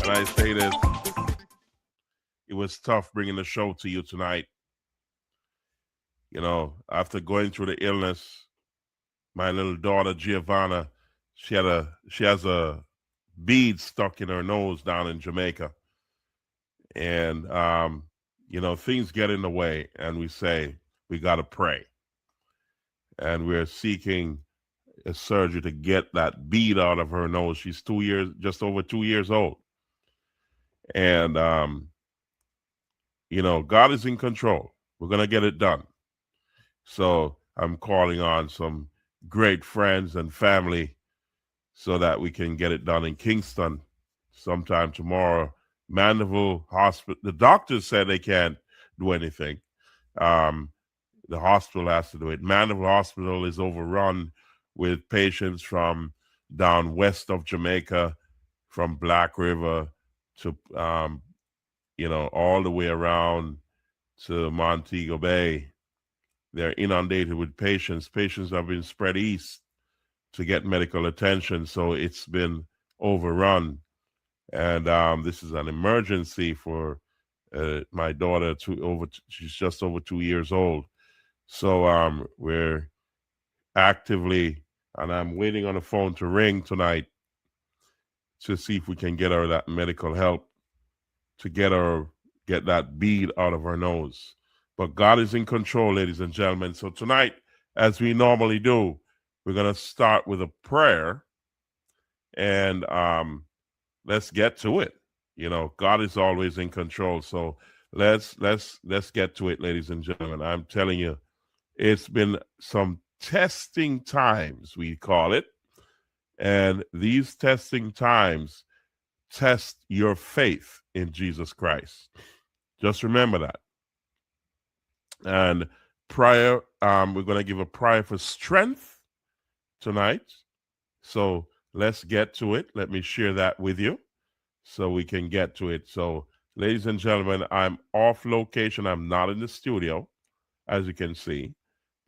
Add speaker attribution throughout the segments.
Speaker 1: And I say this, it was tough bringing the show to you tonight. You know, after going through the illness, my little daughter Giovanna, she has a bead stuck in her nose down in Jamaica, and you know, things get in the way, and we say we got to pray, and we're seeking a surgery to get that bead out of her nose. She's 2 years, just over 2 years old, and you know, God is in control. We're gonna get it done. So I'm calling on some great friends and family so that we can get it done in Kingston sometime tomorrow. Mandeville Hospital, the doctors said they can't do anything. Um, the hospital has to do it. Mandeville Hospital is overrun with patients from down west of Jamaica, from Black River to, you know, all the way around to Montego Bay. They're inundated with patients. Patients have been spread east to get medical attention, so it's been overrun. And this is an emergency for my daughter. She's just over 2 years old. So we're actively, and I'm waiting on the phone to ring tonight to see if we can get her that medical help to get that bead out of her nose. But God is in control, ladies and gentlemen. So tonight, as we normally do, we're going to start with a prayer, and let's get to it. You know, God is always in control. So let's get to it, ladies and gentlemen. I'm telling you, it's been some testing times, we call it. And these testing times test your faith in Jesus Christ. Just remember that. And prayer, we're going to give a prayer for strength tonight. So let's get to it. Let me share that with you so we can get to it. So, ladies and gentlemen, I'm off location. I'm not in the studio, as you can see.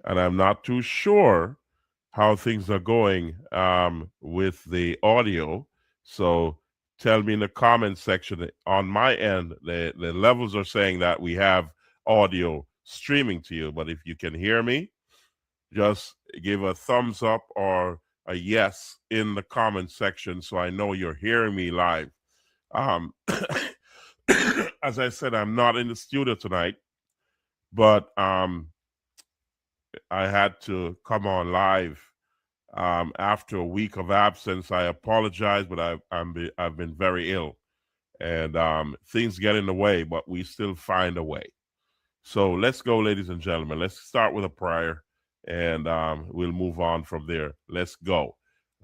Speaker 1: And I'm not too sure how things are going with the audio. So tell me in the comment section. On my end, the levels are saying that we have audio streaming to you. But if you can hear me, just give a thumbs up or a yes in the comment section so I know you're hearing me live. As I said, I'm not in the studio tonight, but I had to come on live after a week of absence. I apologize, but I've been very ill, and things get in the way, but we still find a way. So let's go, ladies and gentlemen. Let's start with a prayer, and we'll move on from there. Let's go.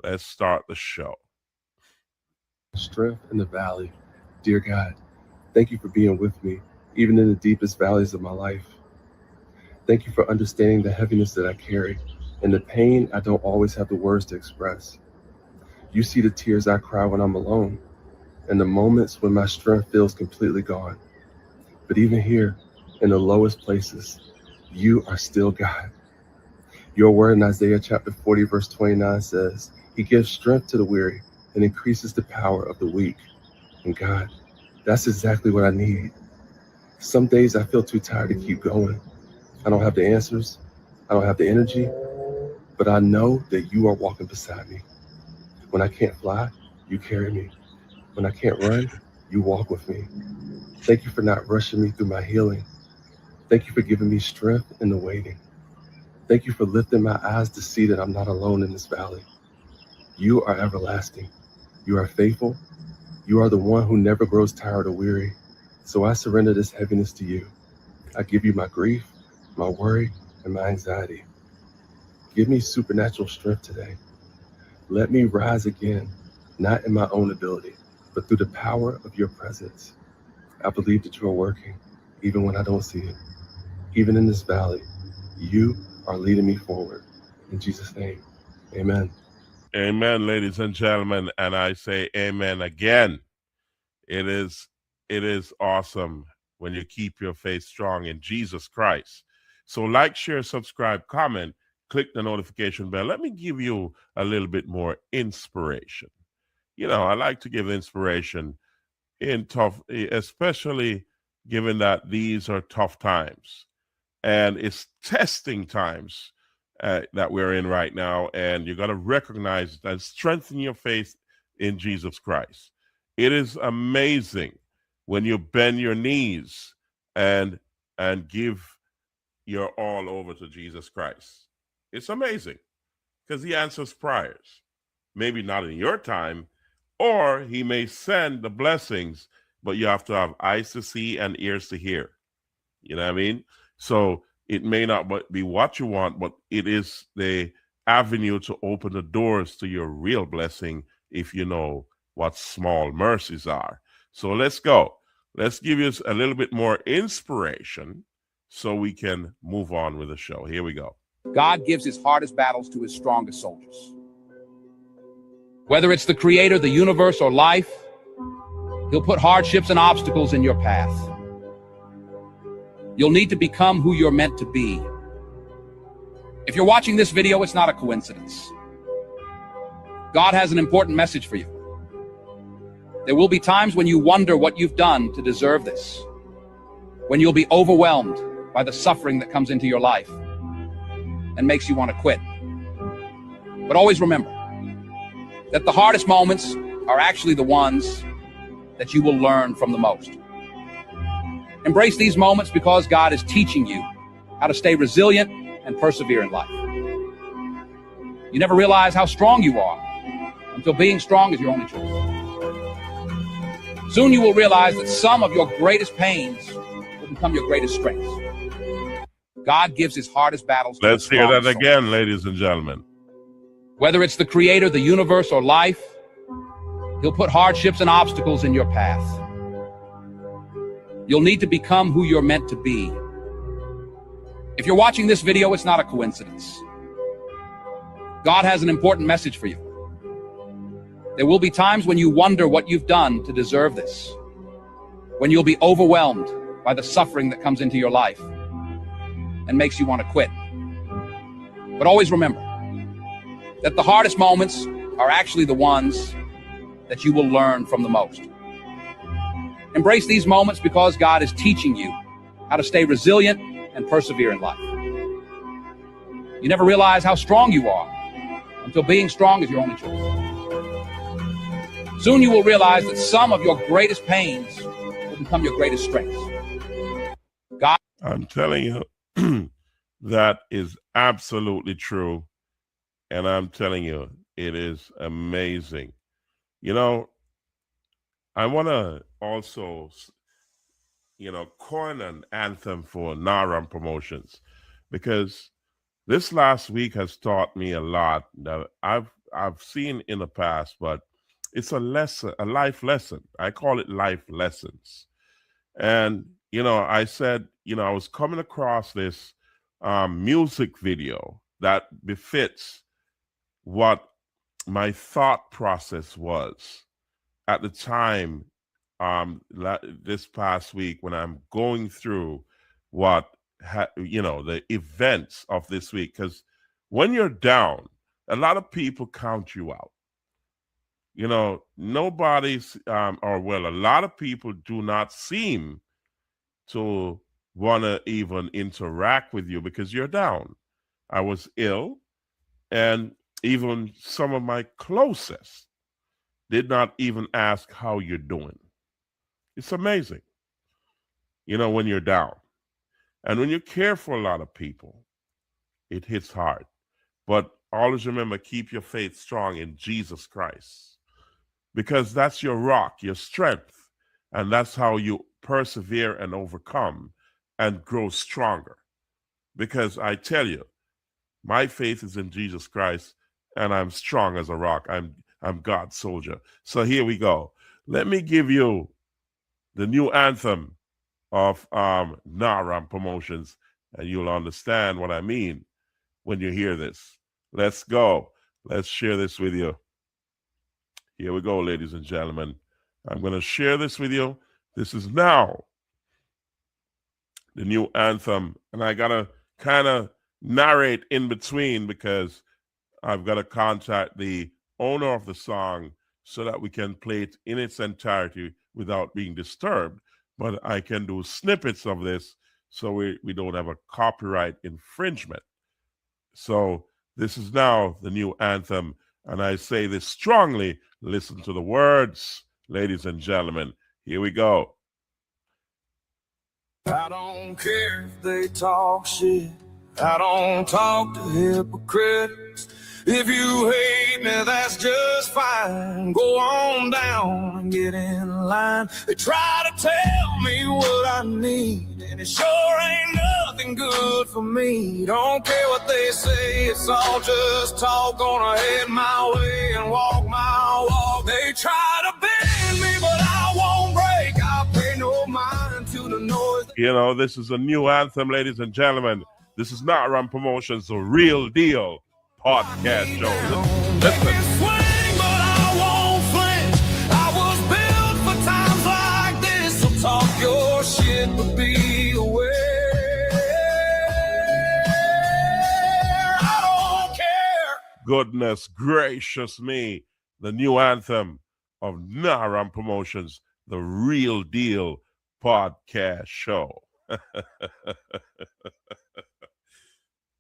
Speaker 1: Let's start the show.
Speaker 2: Strength in the valley. Dear God, thank you for being with me, even in the deepest valleys of my life. Thank you for understanding the heaviness that I carry and the pain I don't always have the words to express. You see the tears I cry when I'm alone and the moments when my strength feels completely gone. But even here, in the lowest places, you are still God. Your word in Isaiah chapter 40, verse 29 says, He gives strength to the weary and increases the power of the weak. And God, that's exactly what I need. Some days I feel too tired to keep going. I don't have the answers. I don't have the energy, but I know that you are walking beside me. When I can't fly, you carry me. When I can't run, you walk with me. Thank you for not rushing me through my healing. Thank you for giving me strength in the waiting. Thank you for lifting my eyes to see that I'm not alone in this valley. You are everlasting. You are faithful. You are the one who never grows tired or weary. So I surrender this heaviness to you. I give you my grief, my worry, and my anxiety. Give me supernatural strength today. Let me rise again, not in my own ability, but through the power of your presence. I believe that you are working, even when I don't see it. Even in this valley, you are leading me forward. In Jesus' name, amen.
Speaker 1: Amen, ladies and gentlemen. And I say amen again. It is awesome when you keep your faith strong in Jesus Christ. So like, share, subscribe, comment, click the notification bell. Let me give you a little bit more inspiration. You know, I like to give inspiration in tough, especially given that these are tough times and it's testing times that we're in right now. And you got to recognize and strengthen your faith in Jesus Christ. It is amazing when you bend your knees and give your all over to Jesus Christ. It's amazing because he answers prayers. Maybe not in your time, or he may send the blessings, but you have to have eyes to see and ears to hear. You know what I mean? So it may not be what you want, but it is the avenue to open the doors to your real blessing if you know what small mercies are. So let's go. Let's give you a little bit more inspiration so we can move on with the show. Here we go.
Speaker 3: God gives his hardest battles to his strongest soldiers. Whether it's the creator, the universe, or life, he'll put hardships and obstacles in your path. You'll need to become who you're meant to be. If you're watching this video, it's not a coincidence. God has an important message for you. There will be times when you wonder what you've done to deserve this, when you'll be overwhelmed by the suffering that comes into your life and makes you want to quit. But always remember that the hardest moments are actually the ones that you will learn from the most. Embrace these moments because God is teaching you how to stay resilient and persevere in life. You never realize how strong you are until being strong is your only choice. Soon you will realize that some of your greatest pains will become your greatest strengths. God gives his hardest battles to
Speaker 1: Let's
Speaker 3: his
Speaker 1: hear that
Speaker 3: strongest
Speaker 1: again,
Speaker 3: soldiers.
Speaker 1: ladies and gentlemen.
Speaker 3: Whether it's the creator, the universe, or life, he'll put hardships and obstacles in your path. You'll need to become who you're meant to be. If you're watching this video, it's not a coincidence. God has an important message for you. There will be times when you wonder what you've done to deserve this, when you'll be overwhelmed by the suffering that comes into your life and makes you want to quit. But always remember that the hardest moments are actually the ones that you will learn from the most. Embrace these moments because God is teaching you how to stay resilient and persevere in life. You never realize how strong you are until being strong is your only choice. Soon you will realize that some of your greatest pains will become your greatest strengths. God,
Speaker 1: I'm telling you, that is absolutely true. And I'm telling you, it is amazing. You know, I want to also, coin an anthem for RAMP Promotions, because this last week has taught me a lot that I've seen in the past, but it's a lesson, a life lesson. I call it life lessons. And, I said, I was coming across this music video that befits what my thought process was at the time this past week when I'm going through what the events of this week. Because when you're down, a lot of people count you out. Nobody's a lot of people do not seem to want to even interact with you because you're down. I was ill, and even some of my closest did not even ask how you're doing. It's amazing, when you're down. And when you care for a lot of people, it hits hard. But always remember, keep your faith strong in Jesus Christ, because that's your rock, your strength, and that's how you persevere and overcome and grow stronger. Because I tell you, my faith is in Jesus Christ, and I'm strong as a rock. I'm God's soldier. So here we go. Let me give you the new anthem of RAMP Promotions, and you'll understand what I mean when you hear this. Let's go. Let's share this with you. Here we go, ladies and gentlemen. I'm going to share this with you. This is now the new anthem, and I got to kind of narrate in between because I've got to contact the owner of the song so that we can play it in its entirety without being disturbed, but I can do snippets of this so we don't have a copyright infringement. So this is now the new anthem, and I say this strongly. Listen to the words, ladies and gentlemen. Here we go.
Speaker 4: I don't care if they talk shit. I don't talk to hypocrites. If you hate me, that's just fine. Go on down and get in line. They try to tell me what I need, and it sure ain't nothing good for me. Don't care what they say, it's all just talk. Gonna head my way and walk my walk. They try to bend me, but I won't break. I pay no mind to the noise.
Speaker 1: You know, this is a new anthem, ladies and gentlemen. This is not RAMP Promotions, the real deal podcast show. Listen.
Speaker 4: Swing, but I won't flinch. I was built for times like this. So talk your shit, but be aware. I don't care.
Speaker 1: Goodness gracious me. The new anthem of RAMP Promotions, the real deal podcast show.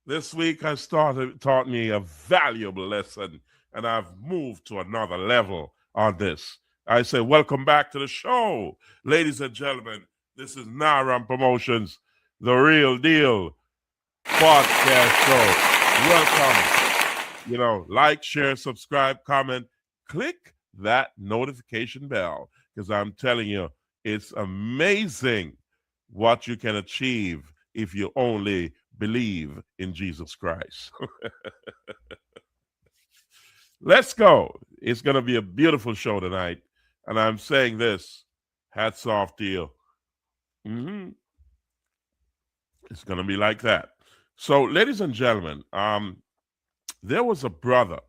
Speaker 1: This week has taught me a valuable lesson, and I've moved to another level on this. I say, welcome back to the show, ladies and gentlemen. This is RAMP Promotions, the real deal podcast show. Welcome. You know, like, share, subscribe, comment, click that notification bell, because I'm telling you, it's amazing what you can achieve if you only believe in Jesus Christ. Let's go. It's going to be a beautiful show tonight. And I'm saying this, hats off to you. It's going to be like that. So, ladies and gentlemen, there was a brother,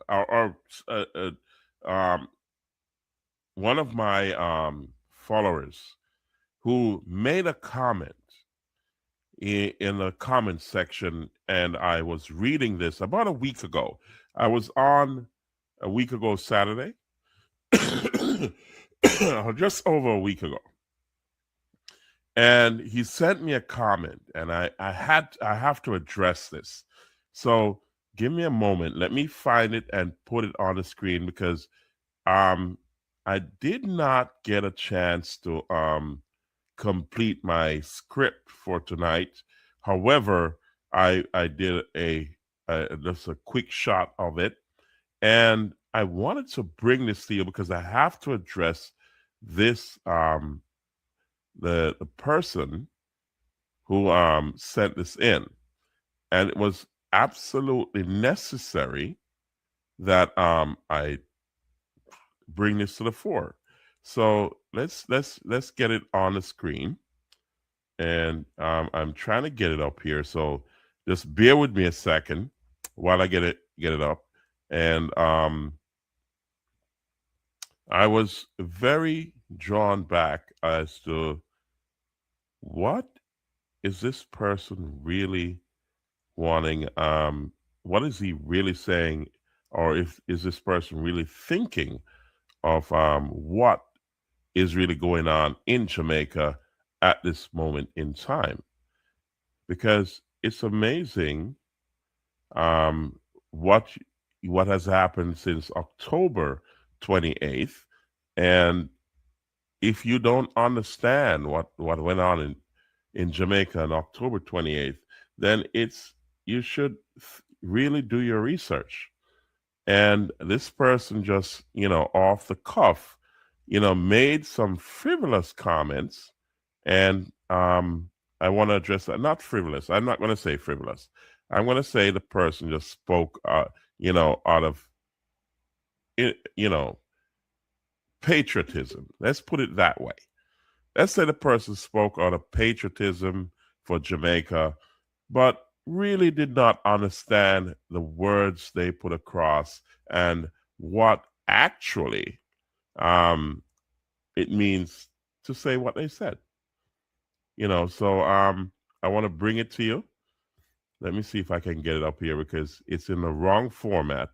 Speaker 1: one of my followers, who made a comment in the comment section, and I was reading this about a week ago. I was on a week ago Saturday, just over a week ago, and he sent me a comment, and I have to address this. So give me a moment. Let me find it and put it on the screen, because I did not get a chance to complete my script for tonight. However, I did just a quick shot of it, and I wanted to bring this to you because I have to address this the person who sent this in, and it was absolutely necessary that I bring this to the fore. So let's get it on the screen, and I'm trying to get it up here. So just bear with me a second while I get it up. And I was very drawn back as to what is this person really wanting? What is he really saying, or is this person really thinking of what is really going on in Jamaica at this moment in time? Because it's amazing what has happened since October 28th, and if you don't understand what went on in Jamaica on October 28th, then you should really do your research. And this person just, off the cuff, made some frivolous comments, and I want to address that. Not frivolous. I'm not going to say frivolous. I'm going to say the person just spoke, out of, patriotism. Let's put it that way. Let's say the person spoke out of patriotism for Jamaica, but really did not understand the words they put across and what actually it means to say what they said. So I want to bring it to you. Let me see if I can get it up here, because it's in the wrong format,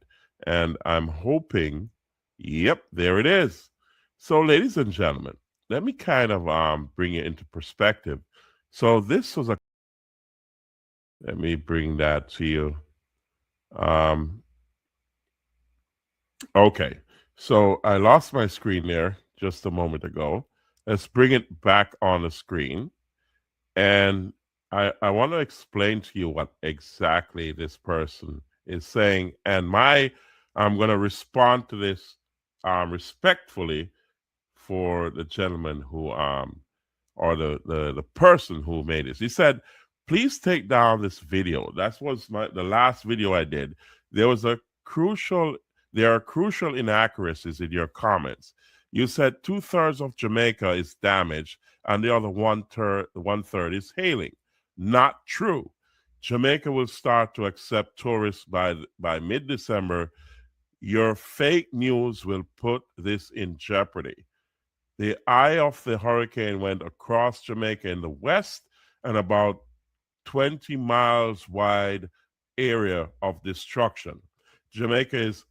Speaker 1: and I'm hoping, yep, there it is. So, ladies and gentlemen, let me kind of bring it into perspective. So this was a, let me bring that to you. Okay, so I lost my screen there just a moment ago. Let's bring it back on the screen. And I want to explain to you what exactly this person is saying. And I'm going to respond to this respectfully for the gentleman who, or the person who made this. He said, please take down this video. That was the last video I did. There are crucial inaccuracies in your comments. You said 2/3 of Jamaica is damaged and the other one third is hailing. Not true. Jamaica will start to accept tourists by mid-December. Your fake news will put this in jeopardy. The eye of the hurricane went across Jamaica in the west and about 20 miles wide area of destruction. Jamaica is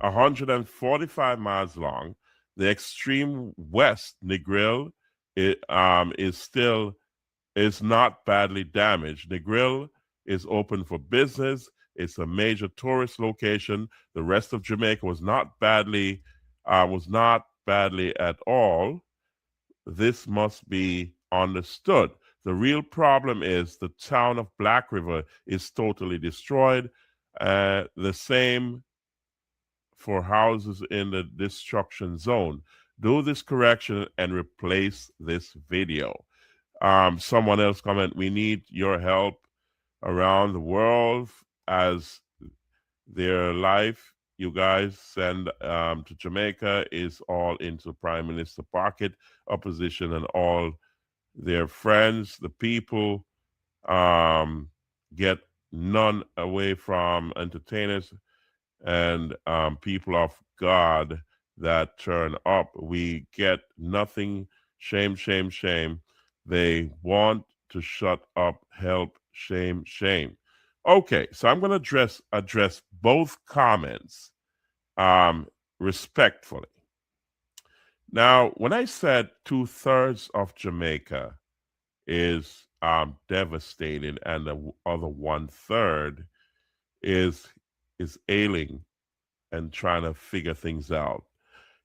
Speaker 1: 145 miles long. The extreme west, Negril, is not badly damaged. Negril is open for business. It's a major tourist location. The rest of Jamaica was not badly at all. This must be understood. The real problem is the town of Black River is totally destroyed. The same for houses in the destruction zone. Do this correction and replace this video. Someone else comment, we need your help around the world as their life you guys send to Jamaica is all into Prime Minister pocket, opposition and all their friends. The people get none away from entertainers and people of God that turn up. We get nothing. Shame, shame, shame. They want to shut up. Help, shame, shame. Okay, so I'm going to address both comments respectfully. Now, when I said 2/3 of Jamaica is devastated and the other 1/3 is ailing and trying to figure things out,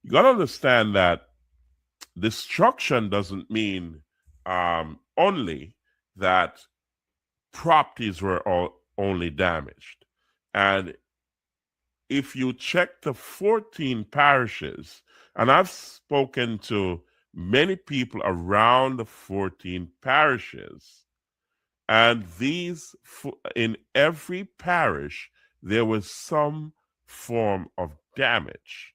Speaker 1: you got to understand that destruction doesn't mean only that properties were only damaged. And if you check the 14 parishes, and I've spoken to many people around the 14 parishes, and these, in every parish, there was some form of damage.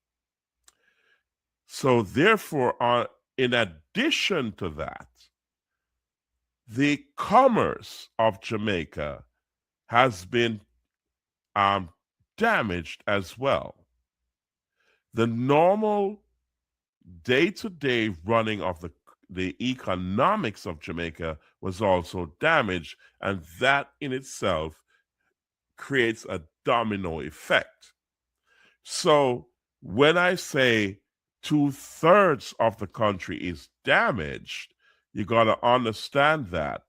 Speaker 1: So therefore, in addition to that, the commerce of Jamaica has been damaged as well. The normal day-to-day running of the economics of Jamaica was also damaged, and that in itself creates a domino effect. So when I say 2/3 of the country is damaged, you got to understand that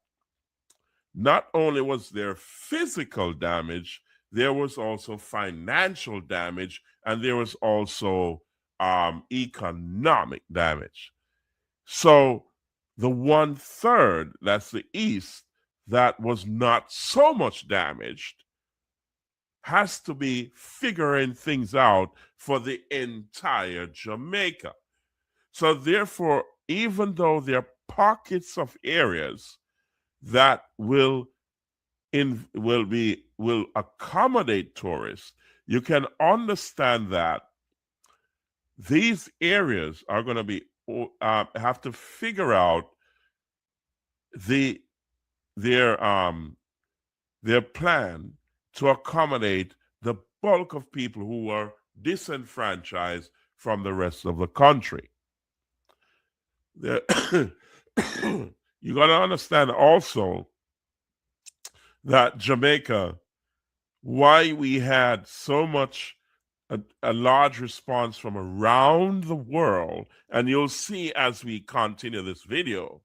Speaker 1: not only was there physical damage, there was also financial damage, and there was also economic damage. So the 1/3, that's the east, that was not so much damaged, has to be figuring things out for the entire Jamaica. So therefore, even though there are pockets of areas that will accommodate tourists, you can understand that these areas are going to be have to figure out their plan to accommodate the bulk of people who are disenfranchised from the rest of the country. You got to understand also that Jamaica, why we had so much a large response from around the world. And you'll see as we continue this video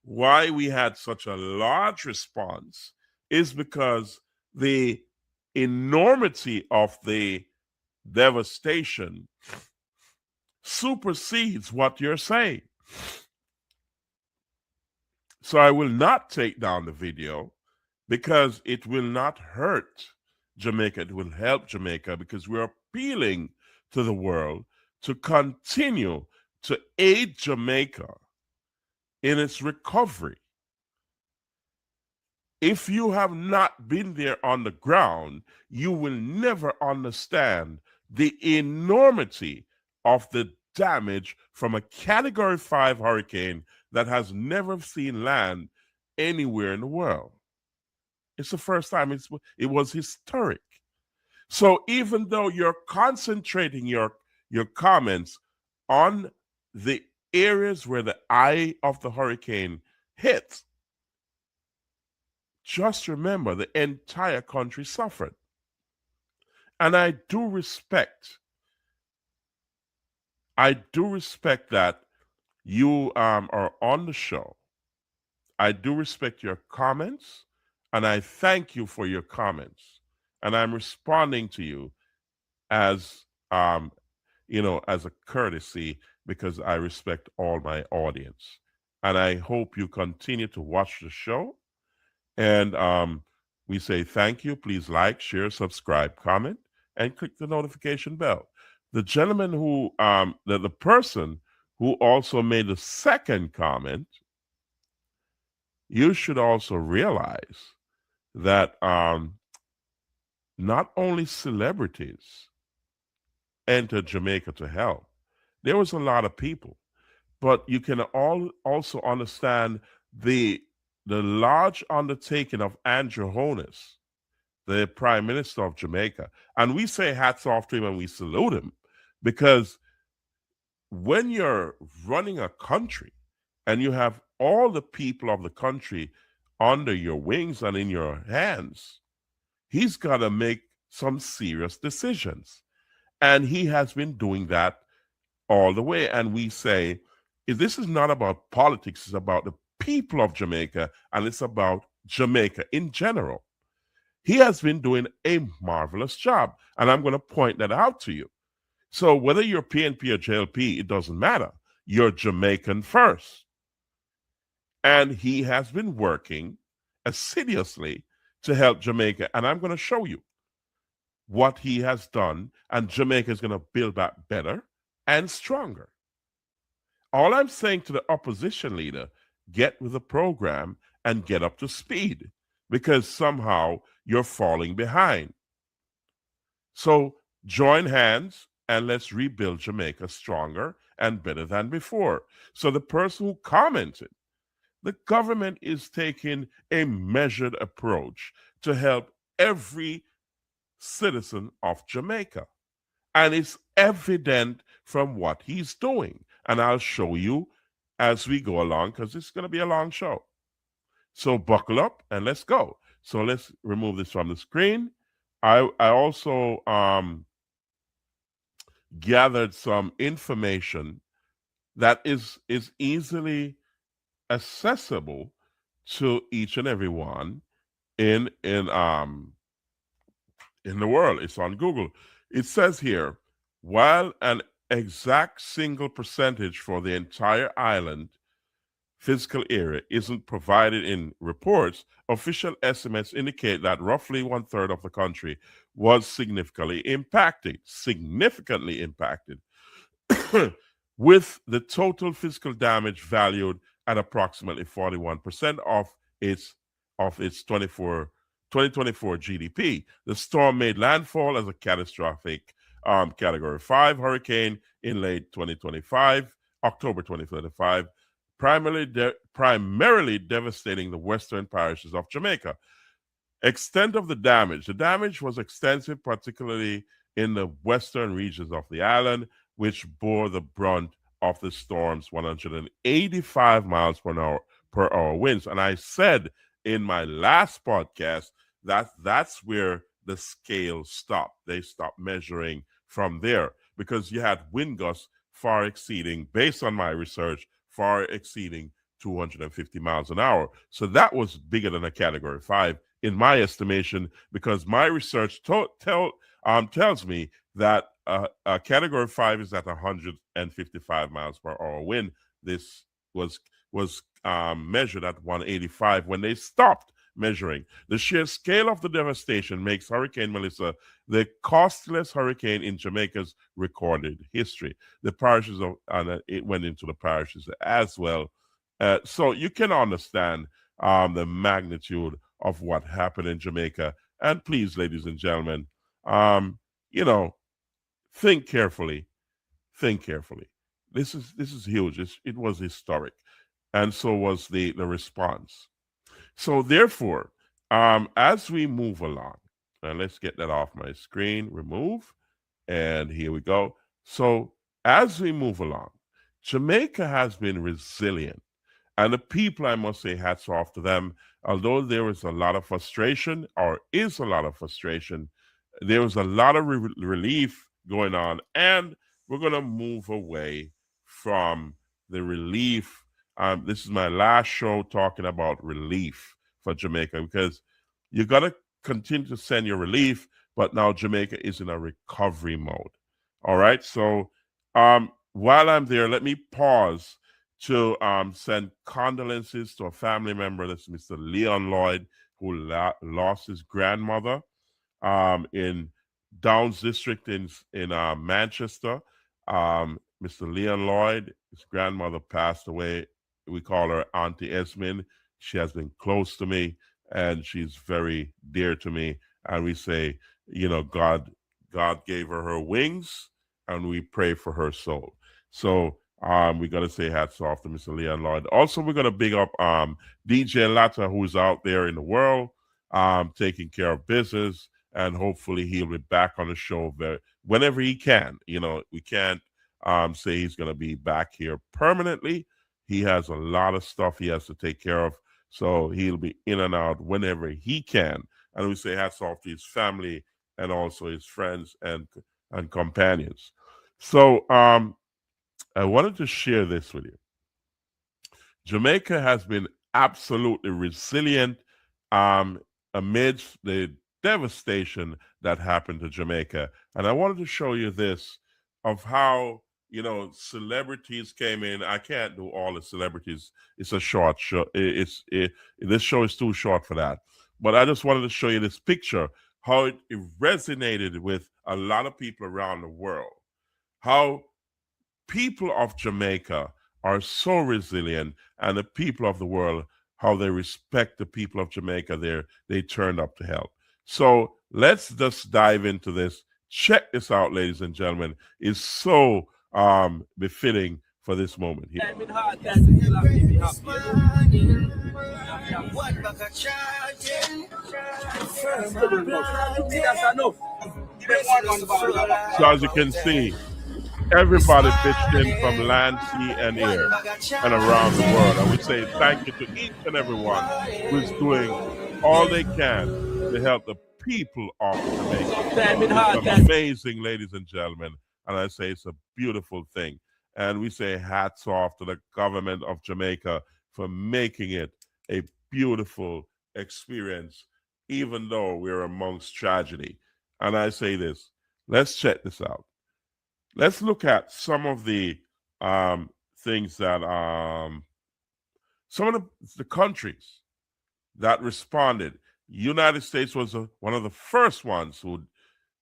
Speaker 1: why we had such a large response is because the enormity of the devastation supersedes what you're saying. So I will not take down the video because it will not hurt Jamaica. It will help Jamaica because we're appealing to the world to continue to aid Jamaica in its recovery. If you have not been there on the ground, you will never understand the enormity of the damage from a Category 5 hurricane that has never seen land anywhere in the world. It's the first time it was historic. So even though you're concentrating your comments on the areas where the eye of the hurricane hit, just remember the entire country suffered. And I do respect that you are on the show. I do respect your comments, and I thank you for your comments. And I'm responding to you as as a courtesy because I respect all my audience. And I hope you continue to watch the show. And we say thank you. Please like, share, subscribe, comment, and click the notification bell. The gentleman who, the person who also made the second comment, you should also realize that not only celebrities entered Jamaica to help. There was a lot of people, but you can also understand the large undertaking of Andrew Holness, the Prime Minister of Jamaica. And we say hats off to him and we salute him because when you're running a country and you have all the people of the country under your wings and in your hands, he's got to make some serious decisions. And he has been doing that all the way. And we say, this is not about politics, it's about the people of Jamaica, and it's about Jamaica in general. He has been doing a marvelous job, and I'm going to point that out to you. So whether you're PNP or JLP, it doesn't matter. You're Jamaican first. And he has been working assiduously to help Jamaica, and I'm going to show you what he has done, and Jamaica is going to build back better and stronger. All I'm saying to the opposition leader, get with the program and get up to speed because somehow you're falling behind. So join hands and let's rebuild Jamaica stronger and better than before. So the person who commented, the government is taking a measured approach to help every citizen of Jamaica. And it's evident from what he's doing. And I'll show you as we go along because it's going to be a long show. So buckle up and let's go. So let's remove this from the screen. I also gathered some information that is easily accessible to each and every one in the world. It's on Google. It says here, while an exact single percentage for the entire island physical area isn't provided in reports, official estimates indicate that roughly 1/3 of the country was significantly impacted, with the total physical damage valued at approximately 41% of its 2024 GDP. The storm made landfall as a catastrophic Category 5 hurricane in late 2025, October 2025, primarily devastating the western parishes of Jamaica. Extent of the damage. The damage was extensive, particularly in the western regions of the island, which bore the brunt of the storm's 185 miles per hour winds. And I said in my last podcast that that's where the scale stopped. They stopped measuring from there, because you had wind gusts far exceeding, based on my research, far exceeding 250 miles an hour. So that was bigger than a Category 5 in my estimation, because my research tells me that a Category 5 is at 155 miles per hour wind. This was measured at 185 when they stopped measuring. The sheer scale of the devastation makes Hurricane Melissa the costliest hurricane in Jamaica's recorded history. The parishes it went into the parishes as well. So you can understand the magnitude of what happened in Jamaica. And please, ladies and gentlemen, think carefully. Think carefully. This is huge. It was historic, and so was the response. So therefore, as we move along, and let's get that off my screen, remove, and here we go. So as we move along, Jamaica has been resilient, and the people, I must say, hats off to them. Although there was a lot of frustration, or is a lot of frustration, there was a lot of relief going on, and we're going to move away from the relief. This is my last show talking about relief for Jamaica, because you got to continue to send your relief, but now Jamaica is in a recovery mode. All right. So while I'm there, let me pause to send condolences to a family member. That's Mr. Leon Lloyd, who lost his grandmother in Downs District in Manchester. Mr. Leon Lloyd, his grandmother passed away. We call her Auntie Esmond. She has been close to me, and she's very dear to me. And we say, God gave her wings, and we pray for her soul. So we got to say hats off to Mr. Leon Lloyd. Also, we're going to big up DJ Latta, who's out there in the world taking care of business, and hopefully he'll be back on the show whenever he can. We can't say he's going to be back here permanently. He has a lot of stuff he has to take care of, so he'll be in and out whenever he can. And we say hats off to his family and also his friends and companions. So I wanted to share this with you. Jamaica has been absolutely resilient amidst the devastation that happened to Jamaica. And I wanted to show you this of how celebrities came in. I can't do all the celebrities. It's a short show. This show is too short for that. But I just wanted to show you this picture, how it resonated with a lot of people around the world. How people of Jamaica are so resilient, and the people of the world, how they respect the people of Jamaica. They turned up to help. So let's just dive into this. Check this out, ladies and gentlemen. It's so befitting for this moment here. So as you can see, everybody pitched in from land, sea, and air, and around the world. And we say thank you to each and everyone who's doing all they can to help the people of Jamaica. It's amazing, ladies and gentlemen. And I say it's a beautiful thing. And we say hats off to the government of Jamaica for making it a beautiful experience, even though we're amongst tragedy. And I say this, let's check this out. Let's look at some of the things that some of the countries that responded. United States was one of the first ones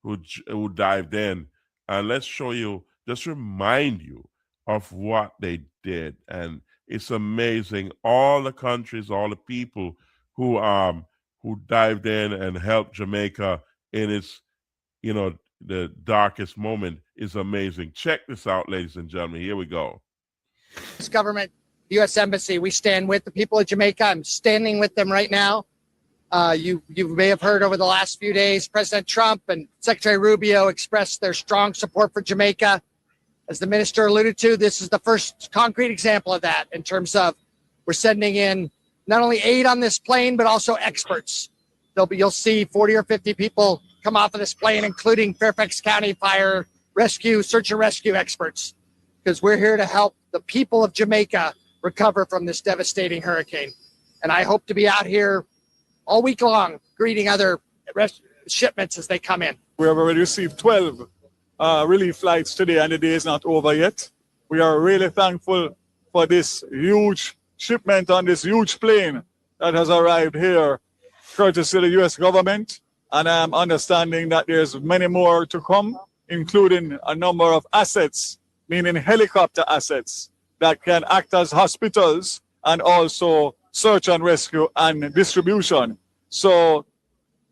Speaker 1: who dived in. And let's show you, just remind you of what they did. And it's amazing. All the countries, all the people who dived in and helped Jamaica in its, the darkest moment is amazing. Check this out, ladies and gentlemen. Here we go.
Speaker 5: This government, the U.S. Embassy, we stand with the people of Jamaica. I'm standing with them right now. You may have heard over the last few days, President Trump and Secretary Rubio expressed their strong support for Jamaica. As the minister alluded to, this is the first concrete example of that in terms of we're sending in not only aid on this plane, but also experts. You'll see 40 or 50 people come off of this plane, including Fairfax County Fire search and rescue experts, because we're here to help the people of Jamaica recover from this devastating hurricane. And I hope to be out here all week long greeting other shipments as they come in.
Speaker 6: We have already received 12 relief flights today, and the day is not over yet. We are really thankful for this huge shipment on this huge plane that has arrived here, courtesy of the U.S. government. And I'm understanding that there's many more to come, including a number of assets, meaning helicopter assets, that can act as hospitals and also search and rescue and distribution. So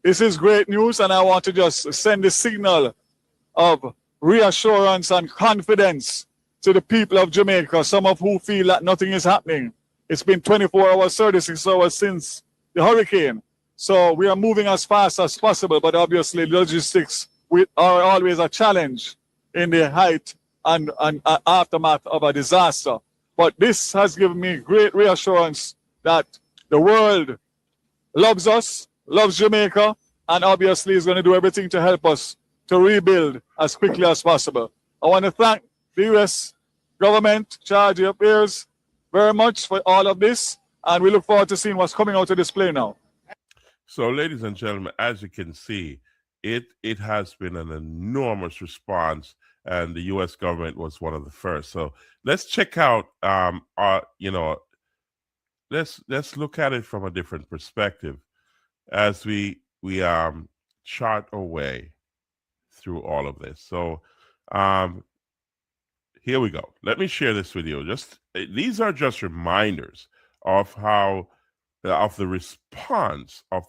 Speaker 6: this is great news, and I want to just send a signal of reassurance and confidence to the people of Jamaica, some of who feel that nothing is happening. It's been 24 hours, 36 hours since the hurricane. So we are moving as fast as possible, but obviously logistics are always a challenge in the height and aftermath of a disaster. But this has given me great reassurance that the world loves us, loves Jamaica, and obviously is going to do everything to help us to rebuild as quickly as possible. I want to thank the U.S. government, charge of affairs, very much for all of this, and we look forward to seeing what's coming out of this play now.
Speaker 1: So, ladies and gentlemen, as you can see, it has been an enormous response, and the U.S. government was one of the first. So let's check out, let's look at it from a different perspective as we chart our way through all of this. So here we go. Let me share this with you. These are just reminders of how of the response of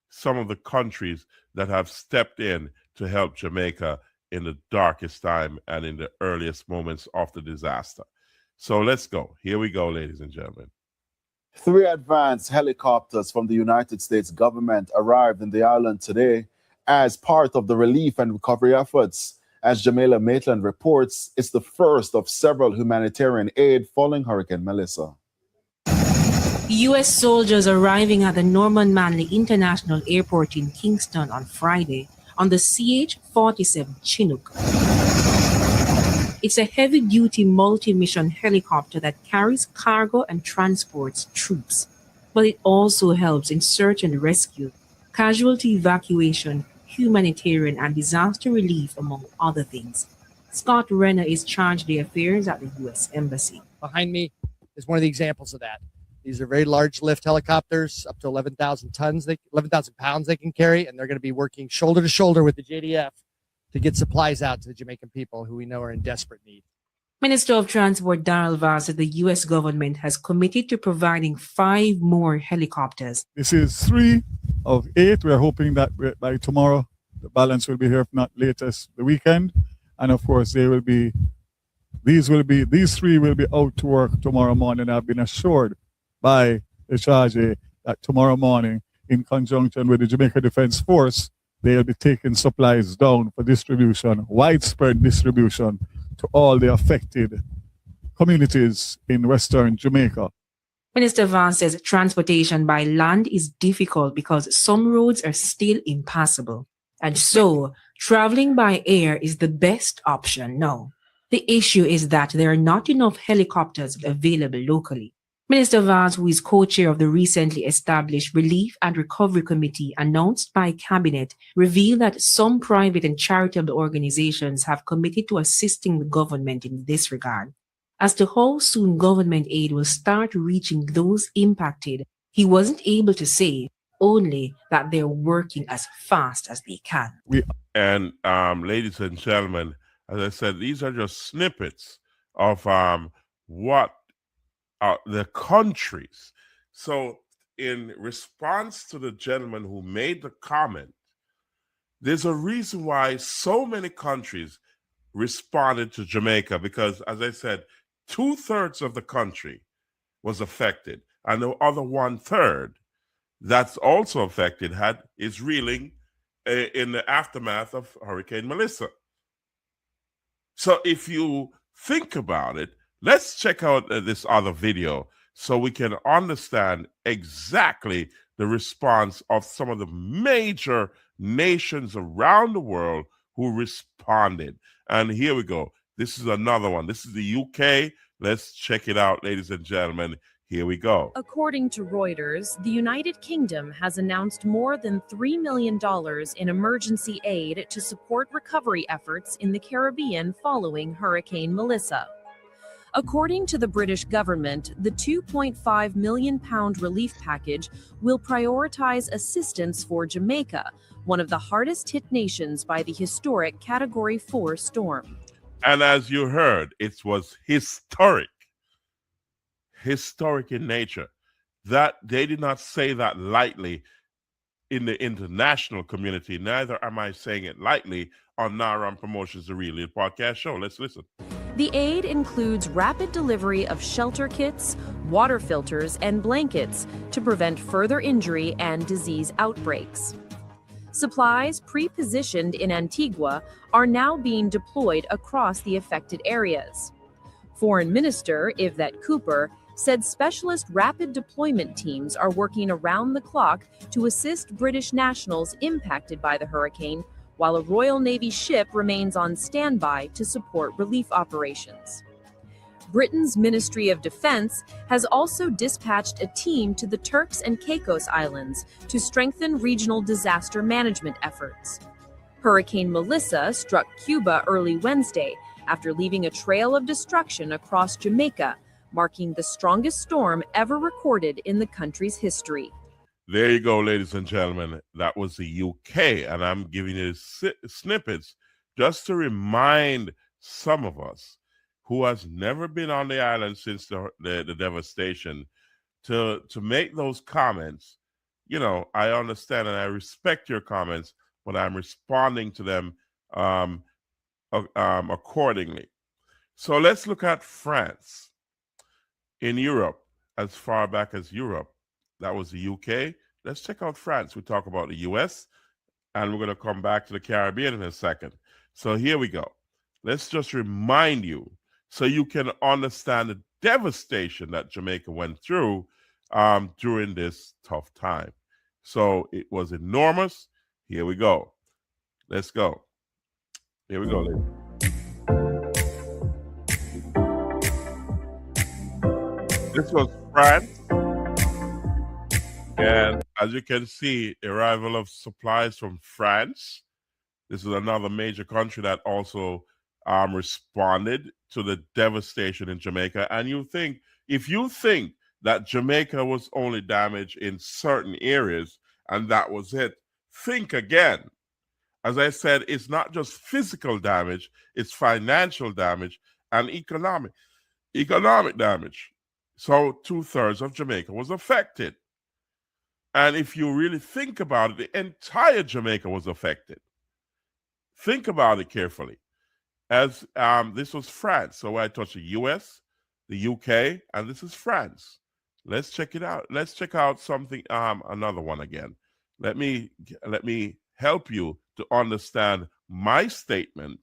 Speaker 1: some of the countries that have stepped in to help Jamaica in the darkest time and in the earliest moments of the disaster. So let's go. Here we go, ladies and gentlemen.
Speaker 7: 3 advanced helicopters from the United States government arrived in the island today as part of the relief and recovery efforts. As Jamila Maitland reports, it's the first of several humanitarian aid following Hurricane Melissa.
Speaker 8: U.S. soldiers arriving at the Norman Manley International Airport in Kingston on Friday on the CH-47 Chinook. It's a heavy-duty multi-mission helicopter that carries cargo and transports troops, but it also helps in search and rescue, casualty evacuation, humanitarian and disaster relief, among other things. Scott Renner is chargé d'affaires at the U.S. Embassy.
Speaker 5: Behind me is one of the examples of that. These are very large lift helicopters, up to 11,000 pounds they can carry, and they're going to be working shoulder to shoulder with the JDF to get supplies out to the Jamaican people who we know are in desperate need.
Speaker 8: Minister of Transport Darrell Vaz said the U.S. government has committed to providing 5 more helicopters.
Speaker 6: This is 3 of 8. We are hoping that by tomorrow the balance will be here, if not latest the weekend. And of course, these 3 will be out to work tomorrow morning. I've been assured by the charge that tomorrow morning, in conjunction with the Jamaica Defense Force, they'll be taking supplies down for distribution, widespread distribution to all the affected communities in Western Jamaica.
Speaker 8: Minister Vaz says transportation by land is difficult because some roads are still impassable, and so traveling by air is the best option now. The issue is that there are not enough helicopters available locally. Minister Vaz, who is co-chair of the recently established Relief and Recovery Committee announced by Cabinet, revealed that some private and charitable organizations have committed to assisting the government in this regard. As to how soon government aid will start reaching those impacted, he wasn't able to say, only that they're working as fast as they can.
Speaker 1: And ladies and gentlemen, as I said, these are just snippets of what the countries. So in response to the gentleman who made the comment, there's a reason why so many countries responded to Jamaica, because, as I said, 2/3 of the country was affected, and the other 1/3 that's also affected is reeling in the aftermath of Hurricane Melissa. So if you think about it, let's check out this other video so we can understand exactly the response of some of the major nations around the world who responded. And here we go. This is another one. This is the UK. Let's check it out, ladies and gentlemen. Here we go.
Speaker 9: According to Reuters, the United Kingdom has announced more than $3 million in emergency aid to support recovery efforts in the Caribbean following Hurricane Melissa. According to the British government, the £2.5 million relief package will prioritize assistance for Jamaica, one of the hardest hit nations by the historic Category 4 storm.
Speaker 1: And as you heard, it was historic in nature. That they did not say that lightly in the international community. Neither am I saying it lightly on Naram Promotions, the Real Deal podcast show. Let's listen.
Speaker 9: The aid includes rapid delivery of shelter kits, water filters, and blankets to prevent further injury and disease outbreaks. Supplies pre-positioned in Antigua are now being deployed across the affected areas. Foreign Minister Yvette Cooper said specialist rapid deployment teams are working around the clock to assist British nationals impacted by the hurricane, while a Royal Navy ship remains on standby to support relief operations. Britain's Ministry of Defense has also dispatched a team to the Turks and Caicos Islands to strengthen regional disaster management efforts. Hurricane Melissa struck Cuba early Wednesday after leaving a trail of destruction across Jamaica, marking the strongest storm ever recorded in the country's history.
Speaker 1: There you go, ladies and gentlemen. That was the UK, and I'm giving you snippets just to remind some of us who has never been on the island since the devastation to make those comments. You know, I understand and I respect your comments, but I'm responding to them accordingly. So let's look at France. In Europe, as far back as Europe, that was the UK. Let's check out France. We talk about the US, and we're going to come back to the Caribbean in a second. So here we go. Let's just remind you so you can understand the devastation that Jamaica went through during this tough time. So it was enormous. Here we go. Let's go. Here we go, ladies. This was France. And as you can see, arrival of supplies from France. This is another major country that also responded to the devastation in Jamaica. And if you think that Jamaica was only damaged in certain areas and that was it, think again. As I said, it's not just physical damage, it's financial damage and economic damage. So 2/3 of Jamaica was affected. And if you really think about it, the entire Jamaica was affected. Think about it carefully. As this was France. So I touched the US, the UK, and this is France. Let's check it out. Let's check out something, another one again. Let me help you to understand my statement,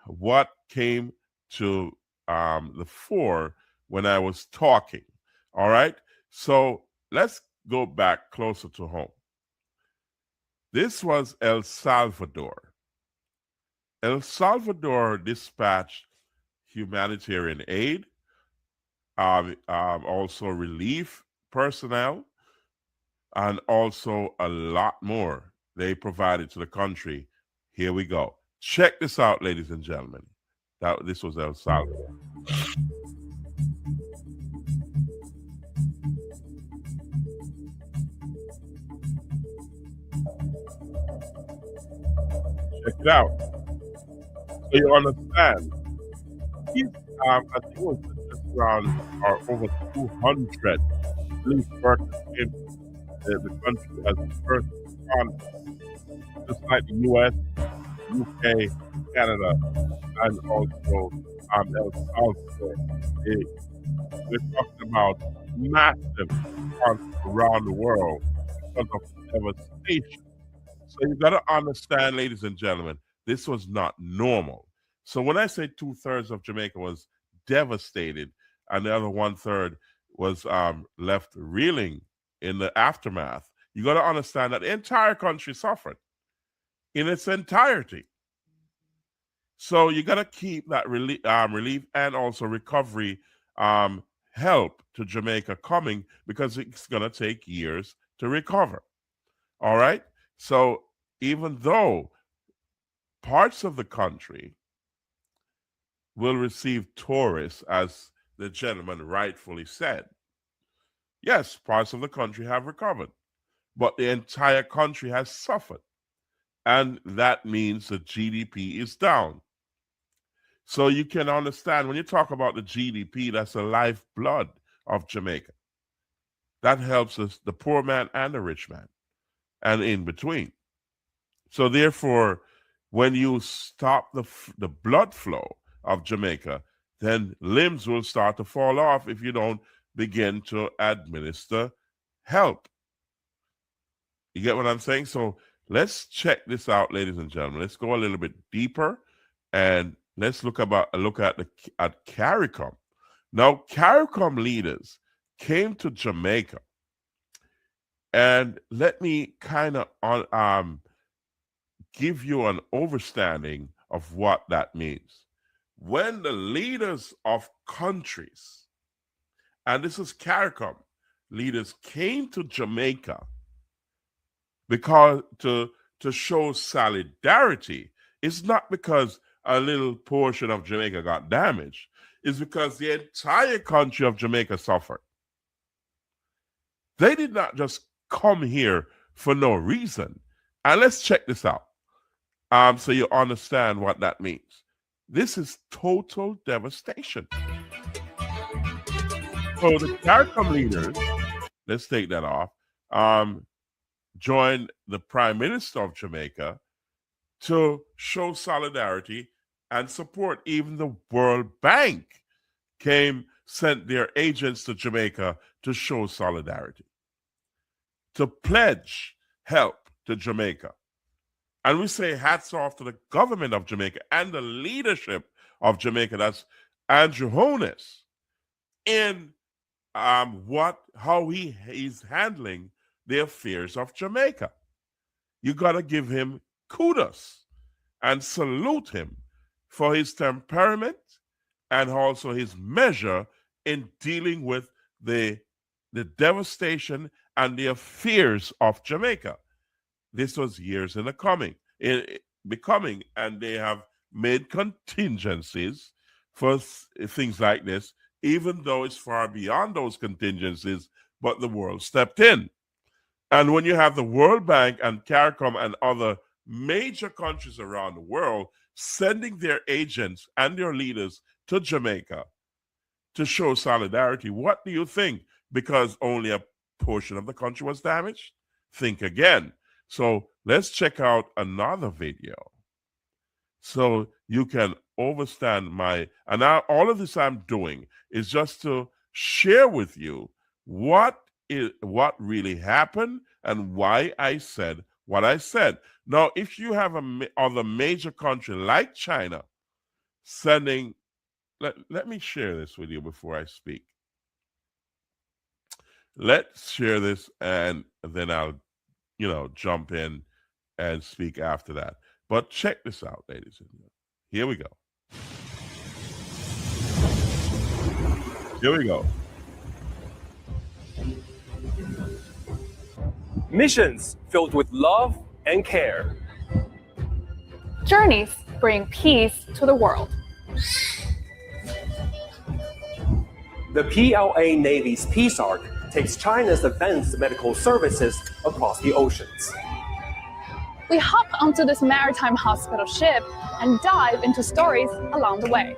Speaker 1: what came to the fore when I was talking. All right. So let's go back closer to home. This was El Salvador. El Salvador dispatched humanitarian aid, also relief personnel, and also a lot more they provided to the country. Here we go. Check this out, ladies and gentlemen. This was El Salvador. Check it out. So you understand. I think it was just around or over 200 police workers in the country as the first responders, just like the US, UK, Canada, and also El Salvador. We're talking about massive response around the world because of devastation. So you got to understand, ladies and gentlemen, this was not normal. So when I say 2/3 of Jamaica was devastated and the other 1/3 was left reeling in the aftermath, you got to understand that the entire country suffered in its entirety. So you got to keep that relief and also recovery help to Jamaica coming, because it's going to take years to recover. All right? So even though parts of the country will receive tourists, as the gentleman rightfully said, yes, parts of the country have recovered, but the entire country has suffered. And that means the GDP is down. So you can understand, when you talk about the GDP, that's the lifeblood of Jamaica. That helps us, the poor man and the rich man, and in between. So therefore, when you stop the blood flow of Jamaica, then limbs will start to fall off if you don't begin to administer help. You get what I'm saying? So let's check this out, ladies and gentlemen. Let's go a little bit deeper, and let's look at CARICOM. Now, CARICOM leaders came to Jamaica, and let me kind of give you an understanding of what that means. When the leaders of countries, and this is CARICOM leaders, came to Jamaica because to show solidarity, it's not because a little portion of Jamaica got damaged. It's because the entire country of Jamaica suffered. They did not just come here for no reason. And let's check this out, so you understand what that means. This is total devastation. So the CARICOM leaders, let's take that off, joined the Prime Minister of Jamaica to show solidarity and support. Even the World Bank sent their agents to Jamaica to show solidarity, to pledge help to Jamaica. And we say hats off to the government of Jamaica and the leadership of Jamaica, that's Andrew Holness, in how he is handling the affairs of Jamaica. You got to give him kudos and salute him for his temperament and also his measure in dealing with the devastation and the affairs of Jamaica. This was years in the becoming, and they have made contingencies for things like this, even though it's far beyond those contingencies, but the world stepped in. And when you have the World Bank and CARICOM and other major countries around the world sending their agents and their leaders to Jamaica to show solidarity, what do you think? Because only a portion of the country was damaged? Think again. So let's check out another video so you can understand and now all of this I'm doing is just to share with you what really happened and why I said what I said. Now, if you have other major country like China sending, let me share this with you before I speak. Let's share this, and then I'll jump in and speak after that. But check this out, ladies and gentlemen. Here we go. Here we go.
Speaker 10: Missions filled with love and care.
Speaker 11: Journeys bring peace to the world.
Speaker 10: The PLA Navy's Peace Ark takes China's advanced medical services across the oceans.
Speaker 11: We hop onto this maritime hospital ship and dive into stories along the way.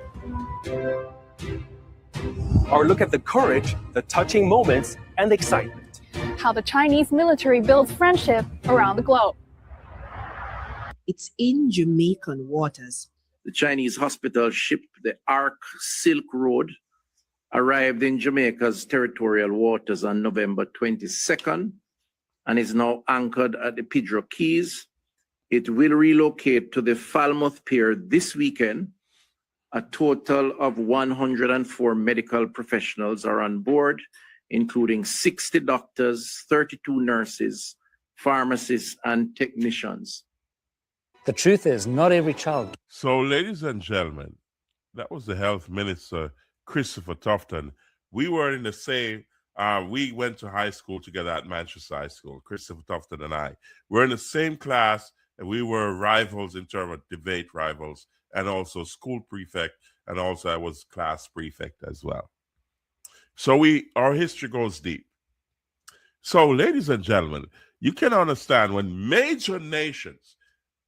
Speaker 10: Or look at the courage, the touching moments, and the excitement.
Speaker 11: How the Chinese military builds friendship around the globe.
Speaker 8: It's in Jamaican waters.
Speaker 12: The Chinese hospital ship, the Ark Silk Road, arrived in Jamaica's territorial waters on November 22nd and is now anchored at the Pedro Keys. It will relocate to the Falmouth Pier this weekend. A total of 104 medical professionals are on board, including 60 doctors, 32 nurses, pharmacists, and technicians.
Speaker 13: The truth is, not every child.
Speaker 1: So, ladies and gentlemen, that was the Health Minister, Christopher Tufton. We were in the same, we went to high school together at Manchester High School, Christopher Tufton and I. We're in the same class, and we were rivals in terms of debate rivals, and also school prefect, and also I was class prefect as well. So our history goes deep. So, ladies and gentlemen, you can understand when major nations,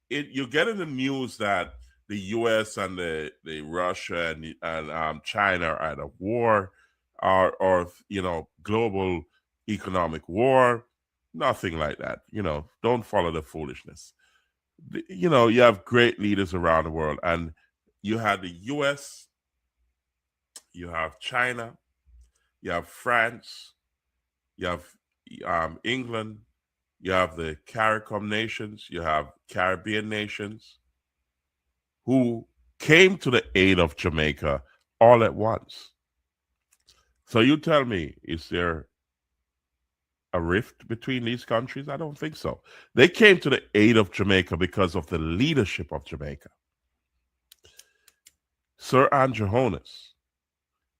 Speaker 1: you get in the news that the U.S. and the Russia and China are at a war, or global economic war. Nothing like that. Don't follow the foolishness. You have great leaders around the world, and you have the U.S., you have China, you have France, you have England, you have the CARICOM nations, you have Caribbean nations who came to the aid of Jamaica all at once. So you tell me, is there a rift between these countries? I don't think so. They came to the aid of Jamaica because of the leadership of Jamaica. Sir Andrew Holness,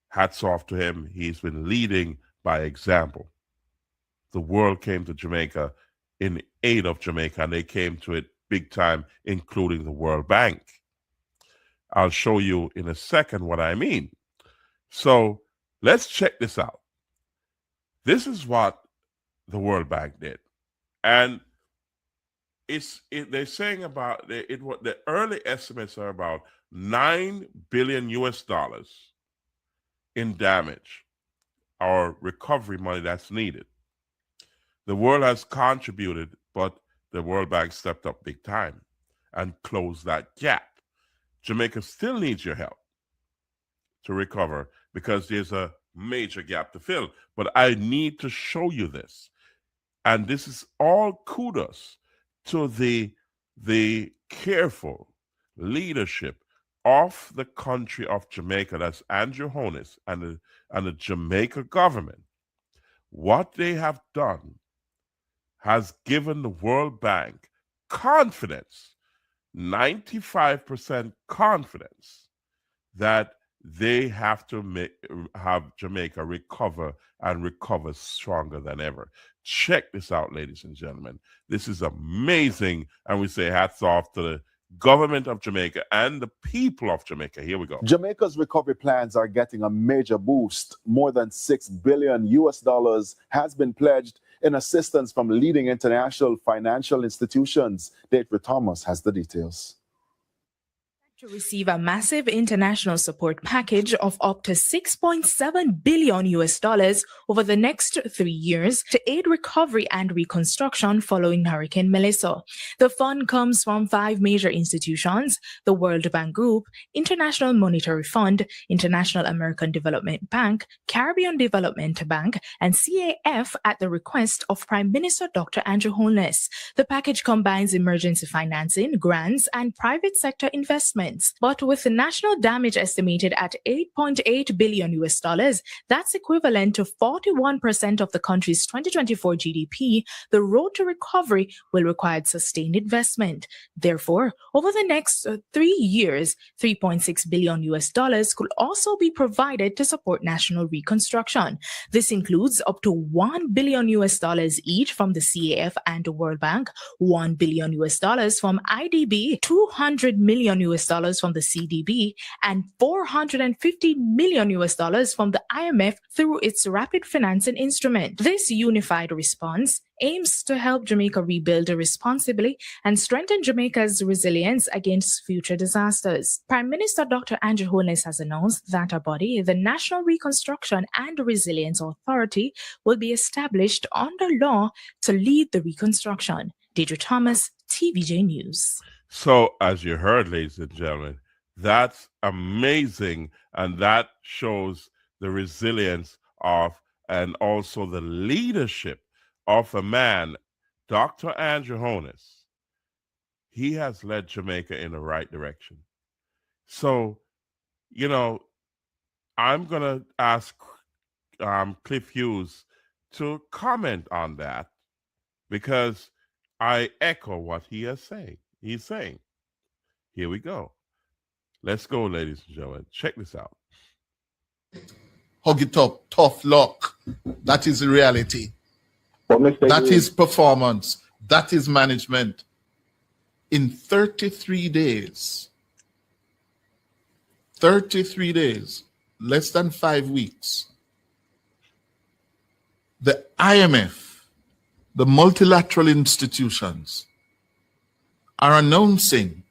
Speaker 1: hats off to him. He's been leading by example. The world came to Jamaica in aid of Jamaica, and they came to it big time, including the World Bank. I'll show you in a second what I mean. So let's check this out. This is what the World Bank did. And they're saying about the early estimates are about $9 billion in damage or recovery money that's needed. The world has contributed, but the World Bank stepped up big time and closed that gap. Jamaica still needs your help to recover because there's a major gap to fill. But I need to show you this. And this is all kudos to the careful leadership of the country of Jamaica. That's Andrew Holness and the Jamaica government. What they have done has given the World Bank confidence, 95% confidence, that they have to have Jamaica recover and recover stronger than ever. Check this out, ladies and gentlemen. This is amazing, and we say hats off to the government of Jamaica and the people of Jamaica. Here we go.
Speaker 7: Jamaica's recovery plans are getting a major boost. More than $6 billion has been pledged in assistance from leading international financial institutions. Deidre Thomas has the details.
Speaker 8: To receive a massive international support package of up to $6.7 billion over the next 3 years to aid recovery and reconstruction following Hurricane Melissa. The fund comes from 5 major institutions: the World Bank Group, International Monetary Fund, International American Development Bank, Caribbean Development Bank, and CAF at the request of Prime Minister Dr. Andrew Holness. The package combines emergency financing, grants, and private sector investment. But with the national damage estimated at $8.8 billion, that's equivalent to 41% of the country's 2024 GDP, the road to recovery will require sustained investment. Therefore, over the next 3 years, $3.6 billion could also be provided to support national reconstruction. This includes up to $1 billion each from the CAF and the World Bank, $1 billion from IDB, $200 million from the CDB, and $450 million from the IMF through its rapid financing instrument. This unified response aims to help Jamaica rebuild responsibly and strengthen Jamaica's resilience against future disasters. Prime Minister Dr. Andrew Holness has announced that a body, the National Reconstruction and Resilience Authority, will be established under law to lead the reconstruction. Deidre Thomas, TVJ News.
Speaker 1: So, as you heard, ladies and gentlemen, that's amazing, and that shows the resilience of and also the leadership of a man, Dr. Andrew Holness. He has led Jamaica in the right direction. So, I'm going to ask Cliff Hughes to comment on that, because I echo what he is saying. he's saying. Here we go. Let's go, ladies and gentlemen. Check this out.
Speaker 14: Hug it up, tough luck. That is the reality. That is performance. That is management. In 33 days, less than 5 weeks, the IMF, the multilateral institutions, are announcing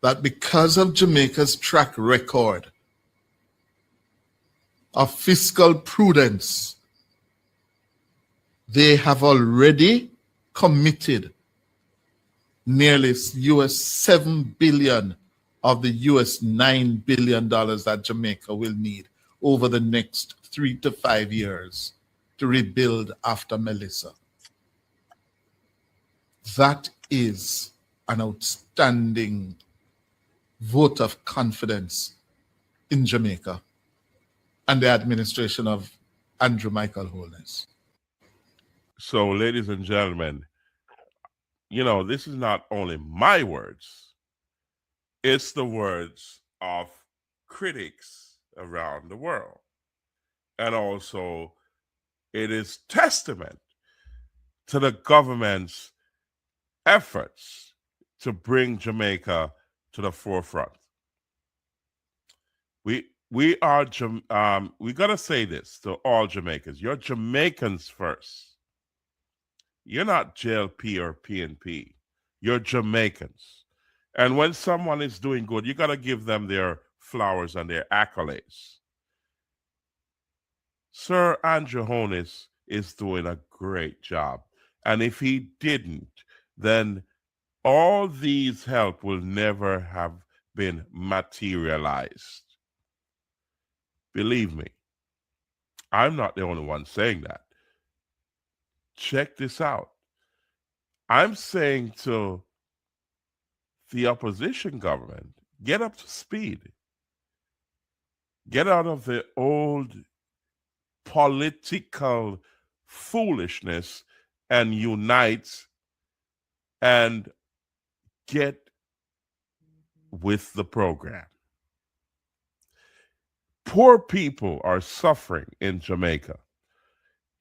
Speaker 14: that because of Jamaica's track record of fiscal prudence, they have already committed nearly $7 billion of the $9 billion that Jamaica will need over the next 3 to 5 years to rebuild after Melissa. That is an outstanding vote of confidence in Jamaica and the administration of Andrew Michael Holness.
Speaker 1: So, ladies and gentlemen, you know, this is not only my words, it's the words of critics around the world. And also, it is testament to the government's efforts to bring Jamaica to the forefront. We gotta say this to all Jamaicans. You're Jamaicans first. You're not JLP or PNP. You're Jamaicans. And when someone is doing good, you gotta give them their flowers and their accolades. Sir Andrew Holness is doing a great job. And if he didn't, then all these help will never have been materialized. Believe me, I'm not the only one saying that. Check this out. I'm saying to the opposition government, get up to speed. Get out of the old political foolishness and unite and get with the program. Poor people are suffering in Jamaica.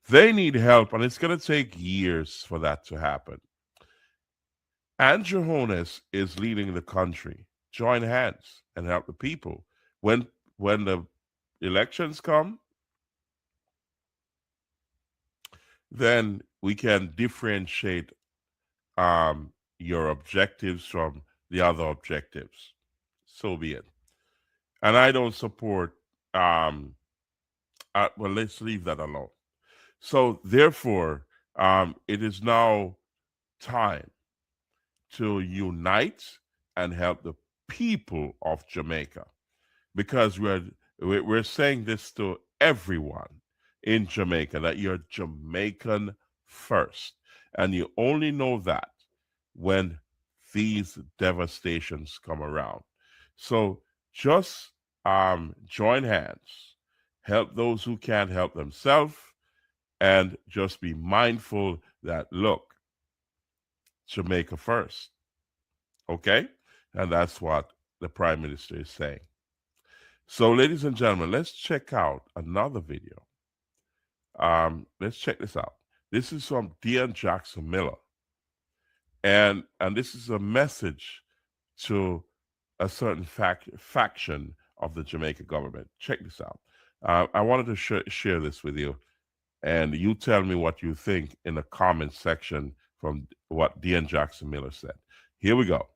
Speaker 1: They need help, and it's going to take years for that to happen. Andrew Holness is leading the country. Join hands and help the people. When the elections come, then we can differentiate your objectives from the other objectives. So be it. And I don't support, well, let's leave that alone. So therefore, it is now time to unite and help the people of Jamaica, because we're saying this to everyone in Jamaica, that you're Jamaican first. And you only know that when these devastations come around. So just join hands, help those who can't help themselves, and just be mindful that, look, Jamaica first. Okay? And that's what the Prime Minister is saying. So, ladies and gentlemen, let's check out another video. Let's check this out. This is from Dean Jackson Miller. And this is a message to a certain faction of the Jamaica government. Check this out. I wanted to share this with you, and you tell me what you think in the comment section from what Dean Jackson Miller said. Here we go.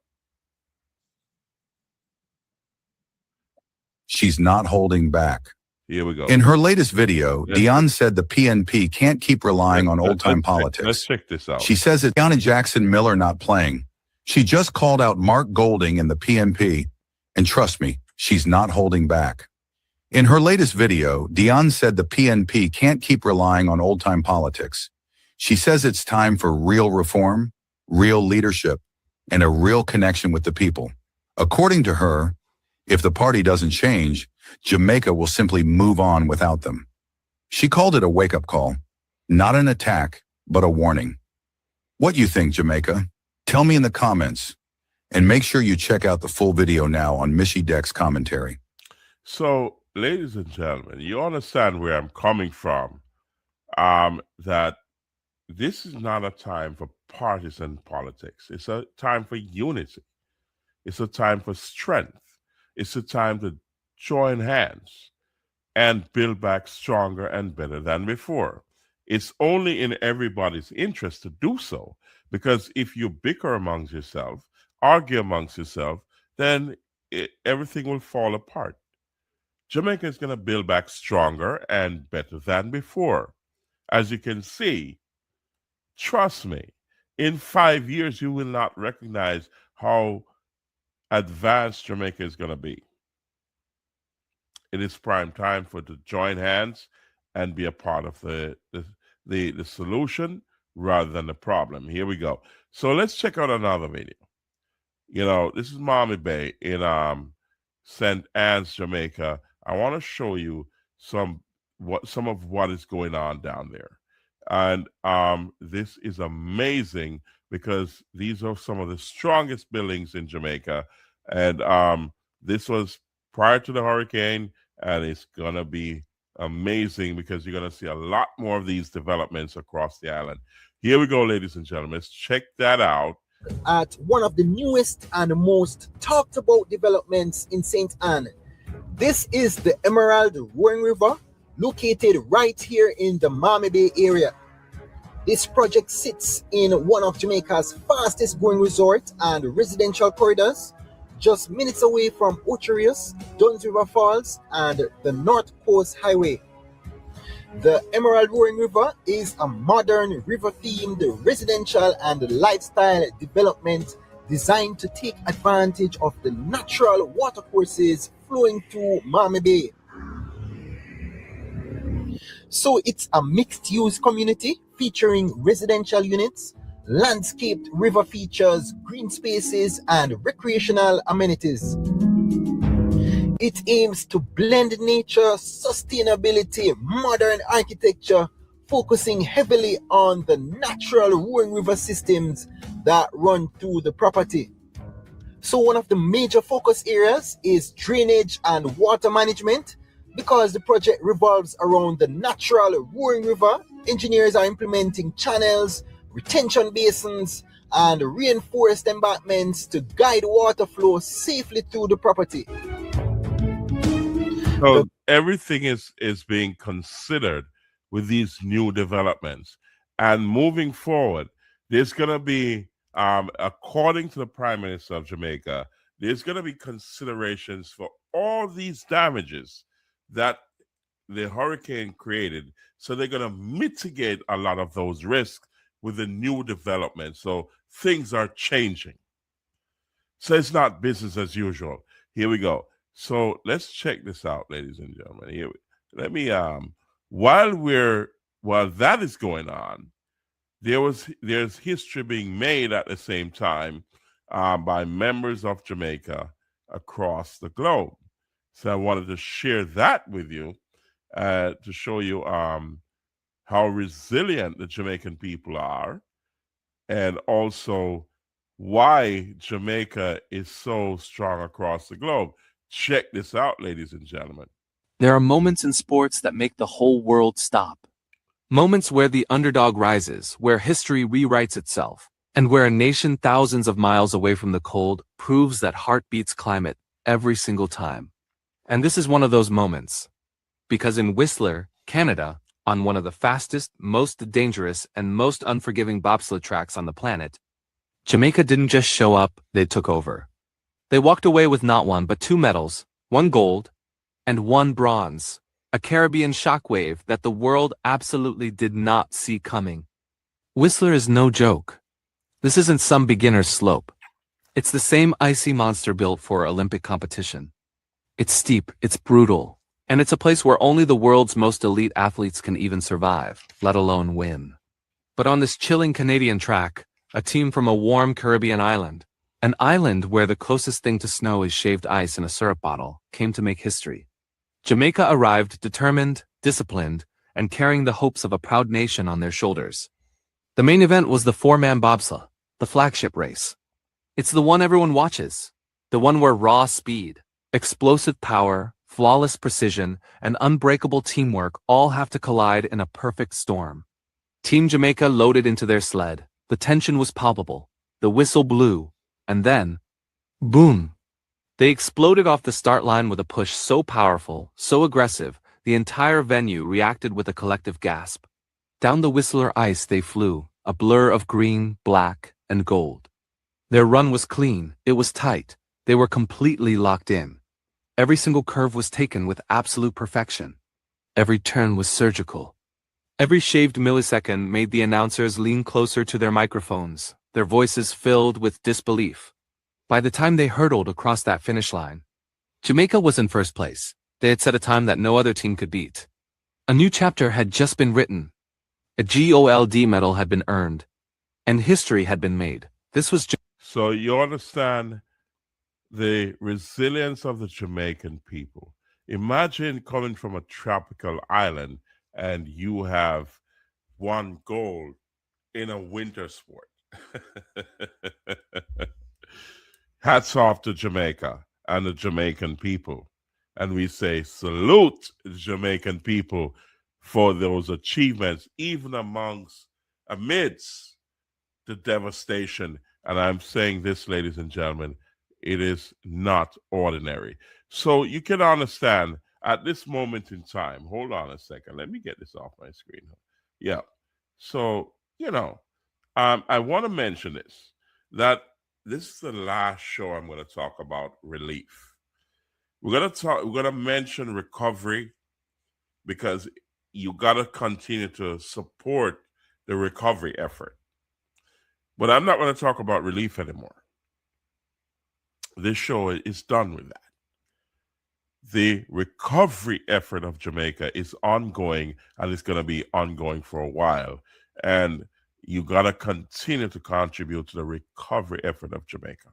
Speaker 15: She's not holding back.
Speaker 1: Here we go.
Speaker 15: In her latest video, Dion said the PNP can't keep relying on old-time politics.
Speaker 1: Let's check this out.
Speaker 15: She says it's Deon Jackson Miller not playing. She just called out Mark Golding in the PNP, and trust me, she's not holding back. In her latest video, Dion said the PNP can't keep relying on old-time politics. She says it's time for real reform, real leadership, and a real connection with the people. According to her, if the party doesn't change, Jamaica will simply move on without them. She called it a wake-up call, not an attack, but a warning. What you think, Jamaica? Tell me in the comments, and make sure you check out the full video now on Mishi Deck's commentary.
Speaker 1: So, ladies and gentlemen, you understand where I'm coming from, that this is not a time for partisan politics. It's a time for unity. It's a time for strength. It's a time to join hands and build back stronger and better than before. It's only in everybody's interest to do so, because if you bicker amongst yourself, argue amongst yourself, then everything will fall apart. Jamaica is going to build back stronger and better than before. As you can see, trust me, in 5 years, you will not recognize how advanced Jamaica is going to be. It is prime time for to join hands and be a part of the solution rather than the problem. Here we go. So let's check out another video. You know, this is Mommy Bay in St. Anne's, Jamaica. I want to show you some of what is going on down there. And this is amazing because these are some of the strongest buildings in Jamaica. And this was prior to the hurricane, and it's going to be amazing because you're going to see a lot more of these developments across the island. Here we go, ladies and gentlemen. Let's check that out.
Speaker 16: At one of the newest and most talked about developments in St. Anne. This is the Emerald Rowing River, located right here in the Mommy Bay area. This project sits in one of Jamaica's fastest growing resort and residential corridors, just minutes away from Ocherius, Duns River Falls, and the North Coast Highway. The Emerald Rowing River is a modern river-themed residential and lifestyle development designed to take advantage of the natural watercourses flowing through Mommy Bay. So it's a mixed-use community featuring residential units, landscaped river features, green spaces, and recreational amenities. It aims to blend nature, sustainability, modern architecture, focusing heavily on the natural rowing river systems that run through the property. So one of the major focus areas is drainage and water management. Because the project revolves around the natural rowing river, engineers are implementing channels, retention basins, and reinforced embankments to guide water flow safely through the property.
Speaker 1: So everything is being considered with these new developments. And moving forward, there's going to be, according to the Prime Minister of Jamaica, there's going to be considerations for all these damages that the hurricane created. So they're going to mitigate a lot of those risks with the new development. So things are changing. So it's not business as usual. Here we go. So let's check this out, ladies and gentlemen. Here, let me while that is going on, there's history being made at the same time by members of Jamaica across the globe. So I wanted to share that with you to show you how resilient the Jamaican people are, and also why Jamaica is so strong across the globe. Check this out, ladies and gentlemen.
Speaker 17: There are moments in sports that make the whole world stop. Moments where the underdog rises, where history rewrites itself, and where a nation thousands of miles away from the cold proves that heart beats climate every single time. And this is one of those moments. Because in Whistler, Canada, on one of the fastest, most dangerous, and most unforgiving bobsled tracks on the planet, Jamaica didn't just show up, they took over. They walked away with not one but 2 medals, 1 gold, and 1 bronze, a Caribbean shockwave that the world absolutely did not see coming. Whistler is no joke. This isn't some beginner's slope. It's the same icy monster built for Olympic competition. It's steep, it's brutal, and it's a place where only the world's most elite athletes can even survive, let alone win. But on this chilling Canadian track, a team from a warm Caribbean island, an island where the closest thing to snow is shaved ice in a syrup bottle, came to make history. Jamaica arrived determined, disciplined, and carrying the hopes of a proud nation on their shoulders. The main event was the 4-man bobsleigh, the flagship race. It's the one everyone watches, the one where raw speed, explosive power, flawless precision, and unbreakable teamwork all have to collide in a perfect storm. Team Jamaica loaded into their sled. The tension was palpable. The whistle blew, and then, boom! They exploded off the start line with a push so powerful, so aggressive, the entire venue reacted with a collective gasp. Down the Whistler ice they flew, a blur of green, black, and gold. Their run was clean, it was tight, they were completely locked in. Every single curve was taken with absolute perfection. Every turn was surgical. Every shaved millisecond made the announcers lean closer to their microphones, their voices filled with disbelief. By the time they hurtled across that finish line, Jamaica was in first place. They had set a time that no other team could beat. A new chapter had just been written. A gold medal had been earned. And history had been made. This was
Speaker 1: So you understand the resilience of the Jamaican people. Imagine coming from a tropical island and you have won gold in a winter sport. Hats off to Jamaica and the Jamaican people. And we say salute the Jamaican people for those achievements, even amidst the devastation. And I'm saying this, ladies and gentlemen, it is not ordinary. So you can understand at this moment in time, hold on a second, let me get this off my screen. Yeah. So, I want to mention this, that this is the last show I'm going to talk about relief. We're going to mention recovery because you got to continue to support the recovery effort. But I'm not going to talk about relief anymore. This show is done with that. The recovery effort of Jamaica is ongoing, and it's going to be ongoing for a while. And you got to continue to contribute to the recovery effort of Jamaica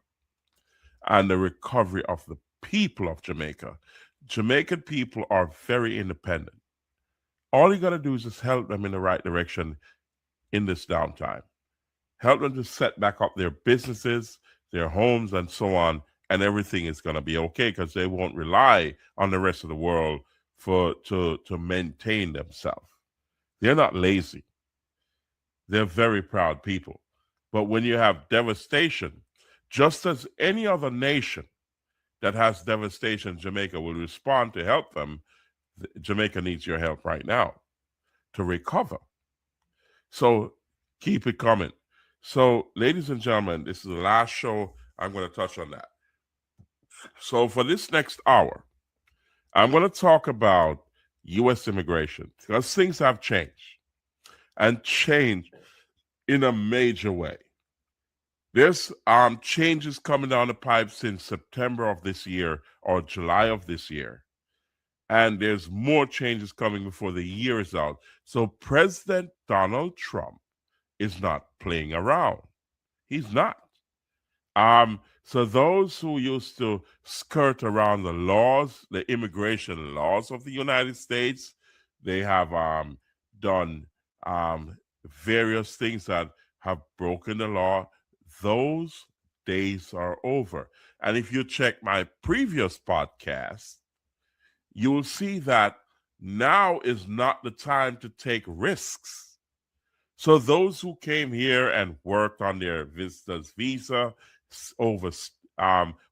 Speaker 1: and the recovery of the people of Jamaica. Jamaican people are very independent. All you got to do is just help them in the right direction in this downtime. Help them to set back up their businesses, their homes, and so on, and everything is going to be okay because they won't rely on the rest of the world to maintain themselves. They're not lazy. They're very proud people. But when you have devastation, just as any other nation that has devastation, Jamaica will respond to help them. Jamaica needs your help right now to recover. So keep it coming. So, ladies and gentlemen, this is the last show. I'm going to touch on that. So for this next hour, I'm going to talk about U.S. immigration because things have changed and changed in a major way. There's changes coming down the pipe since September of this year or July of this year. And there's more changes coming before the year is out. So President Donald Trump is not playing around. He's not. So those who used to skirt around the laws, the immigration laws of the United States, they have done various things that have broken the law. Those days are over. And if you check my previous podcast, you will see that now is not the time to take risks. So those who came here and worked on their visitor's visa,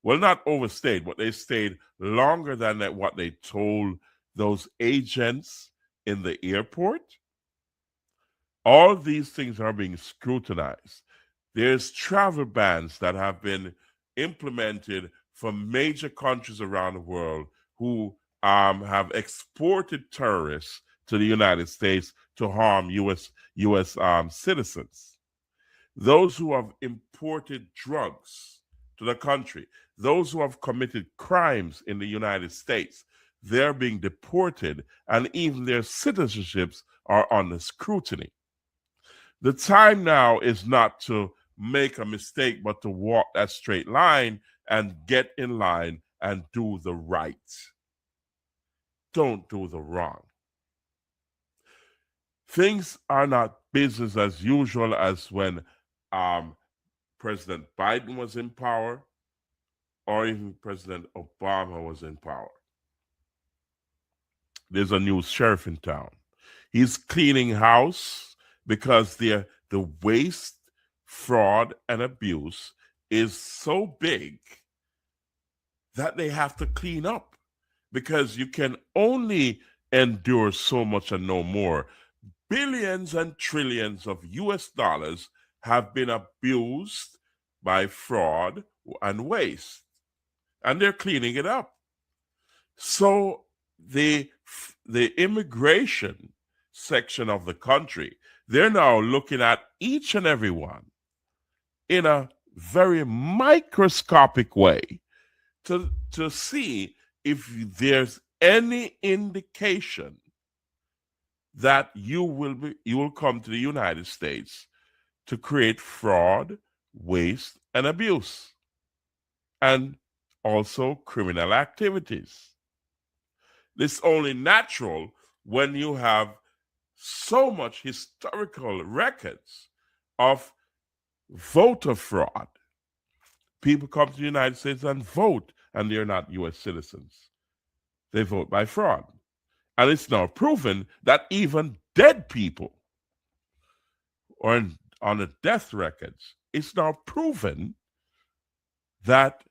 Speaker 1: not overstayed, but they stayed longer than what they told those agents in the airport. All these things are being scrutinized. There's travel bans that have been implemented from major countries around the world who have exported terrorists to the United States to harm U.S. citizens. Those who have imported drugs to the country, those who have committed crimes in the United States, they're being deported, and even their citizenships are under scrutiny. The time now is not to make a mistake, but to walk that straight line and get in line and do the right. Don't do the wrong. Things are not business as usual as when President Biden was in power or even President Obama was in power. There's a new sheriff in town. He's cleaning house because the waste, fraud, and abuse is so big that they have to clean up, because you can only endure so much and no more. Billions and trillions of US dollars have been abused by fraud and waste, and they're cleaning it up. So the immigration section of the country, they're now looking at each and every one in a very microscopic way to see if there's any indication that you will come to the United States to create fraud, waste, and abuse, and also criminal activities. This is only natural when you have so much historical records of voter fraud. People come to the United States and vote, and they're not U.S. citizens. They vote by fraud. And it's now proven that even dead people or on the death records, it's now proven that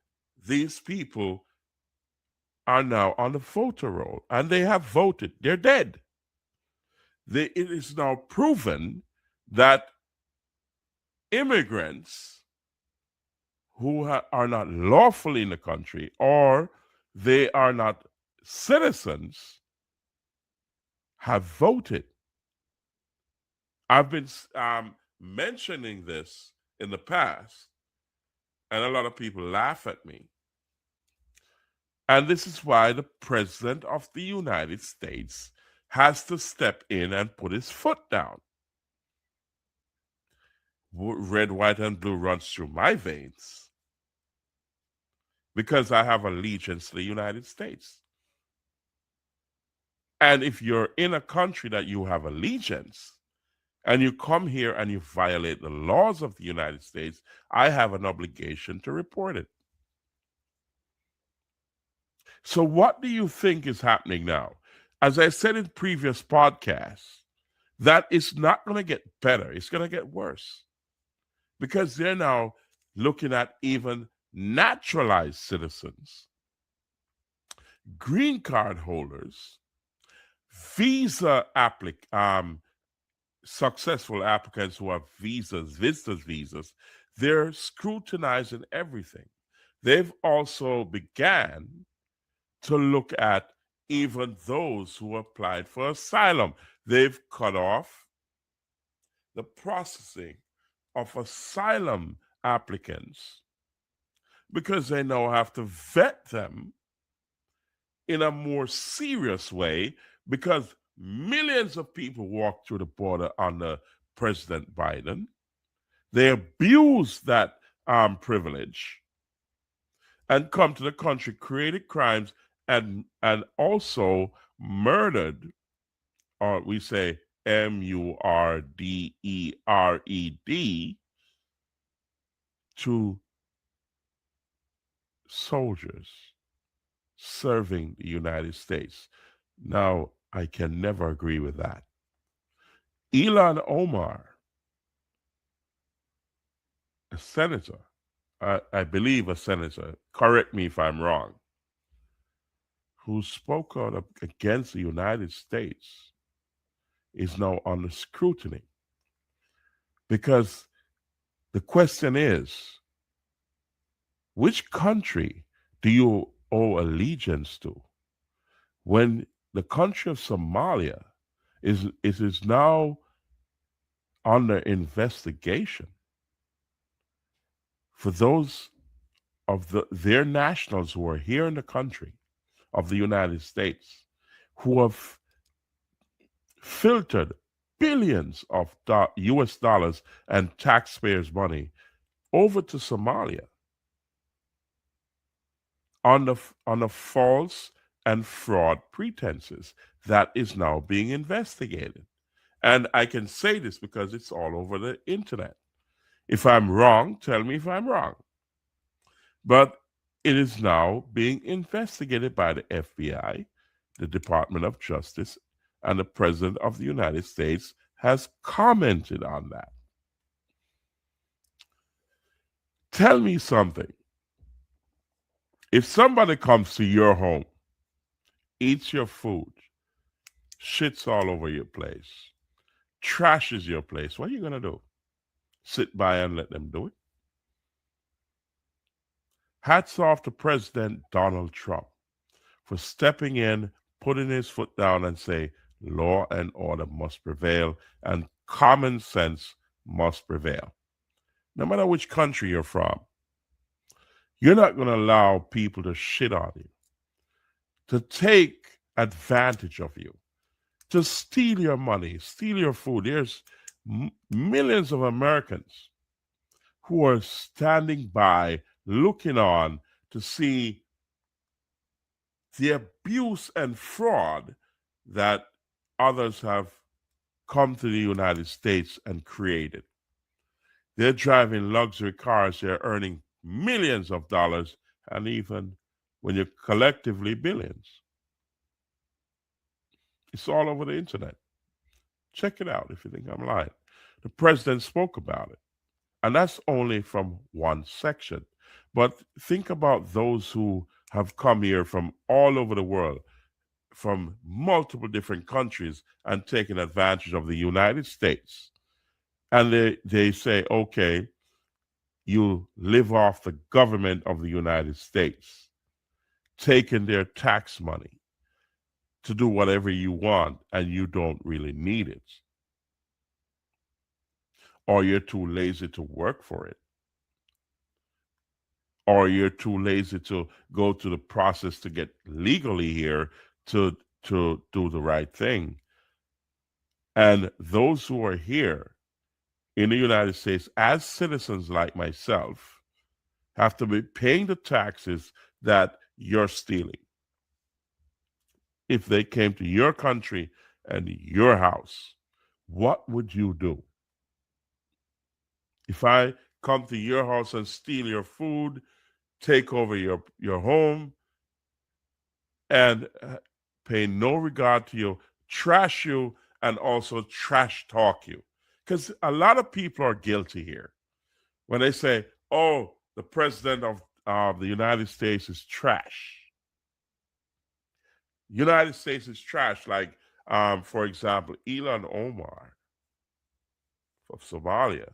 Speaker 1: these people are now on the voter roll and they have voted. They're dead. It is now proven that immigrants who are not lawfully in the country or they are not citizens have voted. I've been mentioning this in the past, and a lot of people laugh at me. And this is why the President of the United States has to step in and put his foot down. Red, white, and blue runs through my veins because I have allegiance to the United States. And if you're in a country that you have allegiance and you come here and you violate the laws of the United States, I have an obligation to report it. So what do you think is happening now? As I said in previous podcasts, that is not going to get better. It's going to get worse because they're now looking at even naturalized citizens, green card holders, successful applicants who have visitors visas. They're scrutinizing everything. They've also began to look at even those who applied for asylum. They've cut off the processing of asylum applicants because they now have to vet them in a more serious way, because millions of people walk through the border under President Biden. They abuse that privilege and come to the country, created crimes, and also murdered, or we say MURDERED, to soldiers serving the United States. Now, I can never agree with that. Ilhan Omar, a senator, I believe a senator, correct me if I'm wrong, who spoke out against the United States, is now under scrutiny. Because the question is, which country do you owe allegiance to? When the country of Somalia is now under investigation for those of their nationals who are here in the country of the United States, who have filtered billions of US dollars and taxpayers' money over to Somalia on the false and fraud pretenses. That is now being investigated. And I can say this because it's all over the internet. If I'm wrong, tell me if I'm wrong. But it is now being investigated by the FBI, the Department of Justice, and the President of the United States has commented on that. Tell me something. If somebody comes to your home, eats your food, shits all over your place, trashes your place, what are you going to do? Sit by and let them do it? Hats off to President Donald Trump for stepping in, putting his foot down and say, law and order must prevail and common sense must prevail. No matter which country you're from, you're not going to allow people to shit on you, to take advantage of you, to steal your money, steal your food. There's millions of Americans who are standing by, looking on to see the abuse and fraud that others have come to the United States and created. They're driving luxury cars, they're earning millions of dollars, and even when you're collectively billions. It's all over the internet. Check it out if you think I'm lying. The president spoke about it. And that's only from one section. But think about those who have come here from all over the world, from multiple different countries, and taken advantage of the United States. And they say, okay, you live off the government of the United States, taking their tax money to do whatever you want, and you don't really need it. Or you're too lazy to work for it. Or you're too lazy to go through the process to get legally here to do the right thing. And those who are here in the United States as citizens like myself have to be paying the taxes that you're stealing. If they came to your country and your house, what would you do? If I come to your house and steal your food, take over your home, and pay no regard to you, trash you, and also trash talk you. Because a lot of people are guilty here. When they say, oh, the president of the United States is trash. United States is trash. Like, for example, Ilhan Omar of Somalia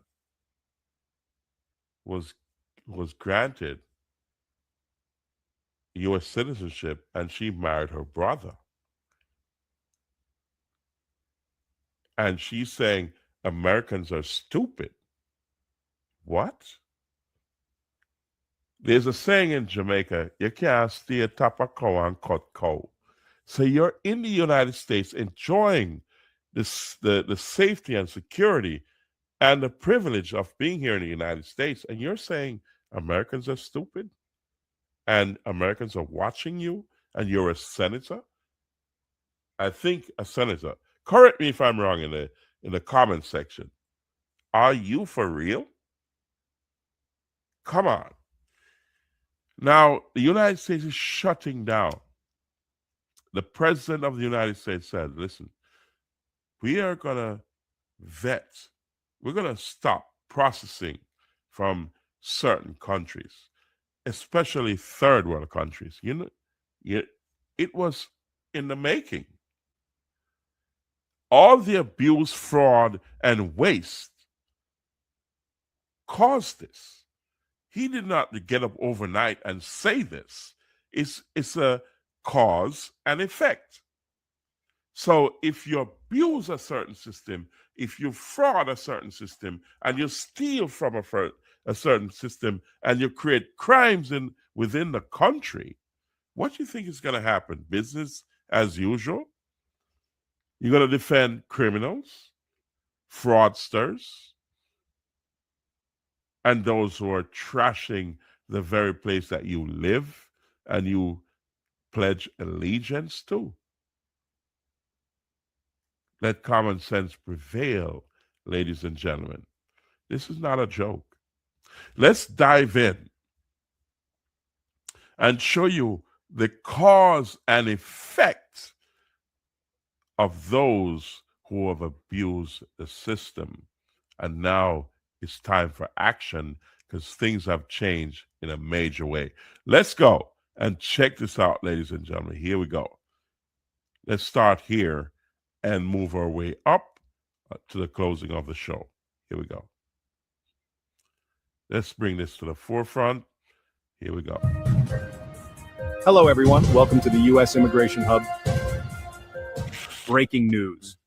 Speaker 1: was granted U.S. citizenship, and she married her brother. And she's saying Americans are stupid. What? There's a saying in Jamaica, you can't stay atop a cow and cut cow. So you're in the United States enjoying the safety and security and the privilege of being here in the United States, and you're saying Americans are stupid and Americans are watching you, and you're a senator? I think a senator. Correct me if I'm wrong in the comment section. Are you for real? Come on. Now, the United States is shutting down. The president of the United States said, listen, we are going to vet. We're going to stop processing from certain countries, especially third world countries. You know, it was in the making. All the abuse, fraud, and waste caused this. He did not get up overnight and say this. It's a cause and effect. So if you abuse a certain system, if you fraud a certain system, and you steal from a certain system, and you create crimes within the country, what do you think is going to happen? Business as usual? You're going to defend criminals, fraudsters, and those who are trashing the very place that you live and you pledge allegiance to? Let common sense prevail, ladies and gentlemen. This is not a joke. Let's dive in and show you the cause and effect of those who have abused the system. And now it's time for action because things have changed in a major way. Let's go and check this out, ladies and gentlemen. Here we go. Let's start here and move our way up to the closing of the show. Here we go. Let's bring this to the forefront. Here we go.
Speaker 18: Hello, everyone. Welcome to the U.S. Immigration Hub. Breaking news.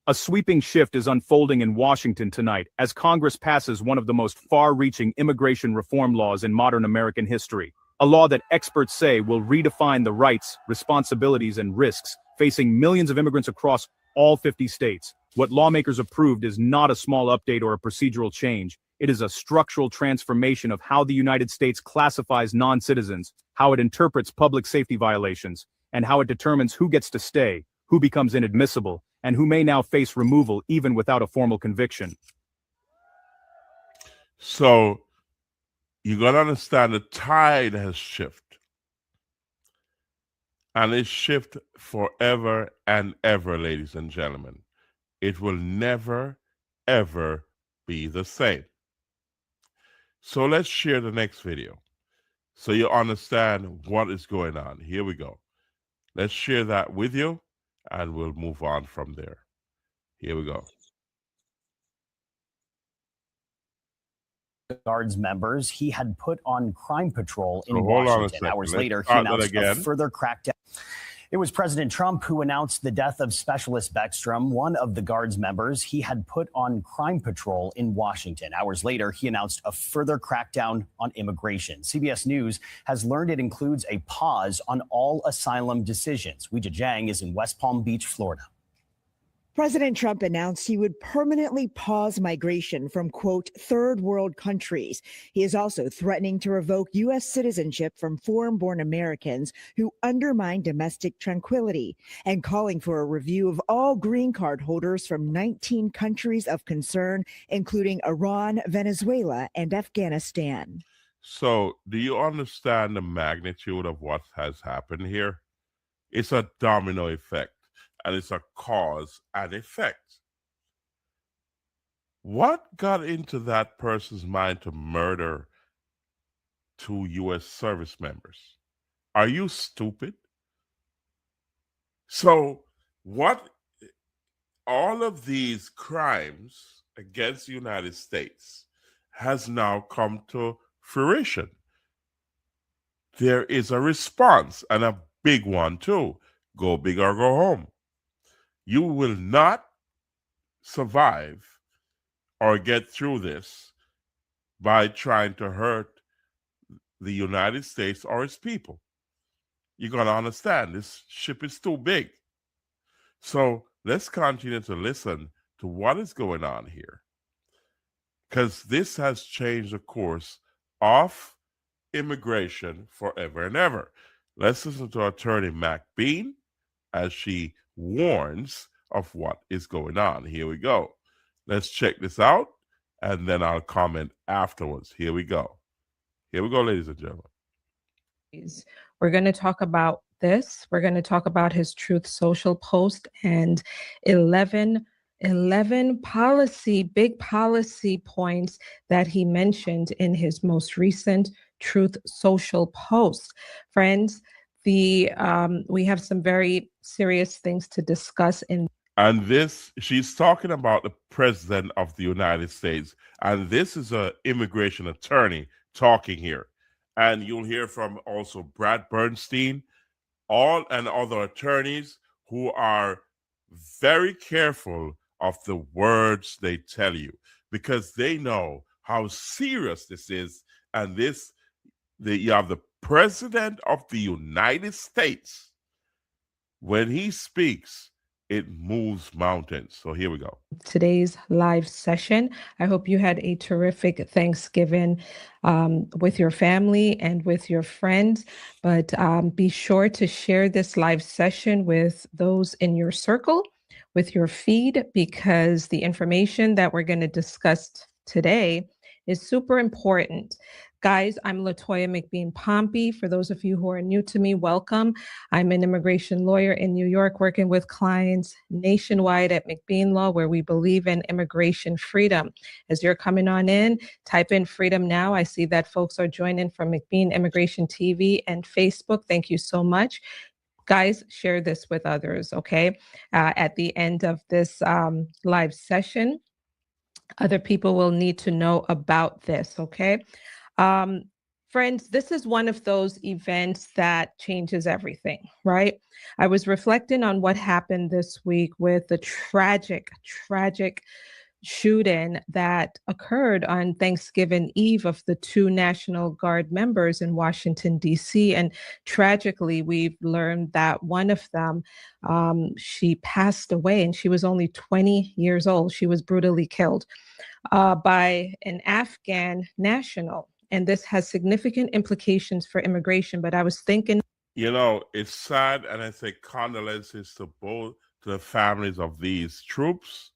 Speaker 18: A sweeping shift is unfolding in Washington tonight as Congress passes one of the most far-reaching immigration reform laws in modern American history. A law that experts say will redefine the rights, responsibilities, and risks facing millions of immigrants across all 50 states. What lawmakers approved is not a small update or a procedural change. It is a structural transformation of how the United States classifies non-citizens, how it interprets public safety violations, and how it determines who gets to stay, who becomes inadmissible, and who may now face removal even without a formal conviction.
Speaker 1: So you got to understand the tide has shifted. And it shifts forever and ever, ladies and gentlemen. It will never, ever be the same. So let's share the next video so you understand what is going on. Here we go. Let's share that with you and we'll move on from there. Here we go.
Speaker 19: Guards members he had put on crime patrol in
Speaker 1: So hold on a
Speaker 19: Washington.
Speaker 1: second.
Speaker 19: Hours
Speaker 1: Let's
Speaker 19: later, he
Speaker 1: start that
Speaker 19: announced a
Speaker 1: again.
Speaker 19: further crackdown. It was President Trump who announced the death of Specialist Beckstrom, one of the Guards members he had put on crime patrol in Washington. Hours later, he announced a further crackdown on immigration. CBS News has learned it includes a pause on all asylum decisions. Weijia Jiang is in West Palm Beach, Florida.
Speaker 20: President Trump announced he would permanently pause migration from, quote, third world countries. He is also threatening to revoke U.S. citizenship from foreign-born Americans who undermine domestic tranquility and calling for a review of all green card holders from 19 countries of concern, including Iran, Venezuela, and Afghanistan.
Speaker 1: So do you understand the magnitude of what has happened here? It's a domino effect. And it's a cause and effect. What got into that person's mind to murder 2 U.S. service members? Are you stupid? So what all of these crimes against the United States has now come to fruition. There is a response, and a big one too. Go big or go home. You will not survive or get through this by trying to hurt the United States or its people. You're going to understand this ship is too big. So let's continue to listen to what is going on here, because this has changed the course of immigration forever and ever. Let's listen to Attorney Mac Bean as she warns of what is going on. Here we go. Let's check this out, and then I'll comment afterwards. Here we go. Here we go, ladies and gentlemen.
Speaker 21: We're going to talk about this. We're going to talk about his Truth Social post and 11 big policy points that he mentioned in his most recent Truth Social post. Friends, we have some very serious things to discuss in.
Speaker 1: And this, she's talking about the President of the United States. And this is an immigration attorney talking here. And you'll hear from also Brad Bernstein, all and other attorneys who are very careful of the words they tell you, because they know how serious this is. And you have the President of the United States. When he speaks, it moves mountains. So here we go.
Speaker 21: Today's live session. I hope you had a terrific Thanksgiving with your family and with your friends. But be sure to share this live session with those in your circle, with your feed, because the information that we're going to discuss today is super important. Guys, I'm Latoya McBean Pompey. For those of you who are new to me, welcome. I'm an immigration lawyer in New York, working with clients nationwide at McBean Law, where we believe in immigration freedom. As you're coming on in, type in freedom now. I see that folks are joining from McBean Immigration TV and Facebook. Thank you so much. Guys, share this with others, okay? At the end of this live session, other people will need to know about this, okay? Friends, this is one of those events that changes everything, right? I was reflecting on what happened this week with the tragic shooting that occurred on Thanksgiving Eve of the 2 National Guard members in Washington, D.C. And tragically, we've learned that one of them, she passed away, and she was only 20 years old. She was brutally killed by an Afghan national. And this has significant implications for immigration. But I was thinking,
Speaker 1: you know, it's sad, and I say condolences to the families of these troops,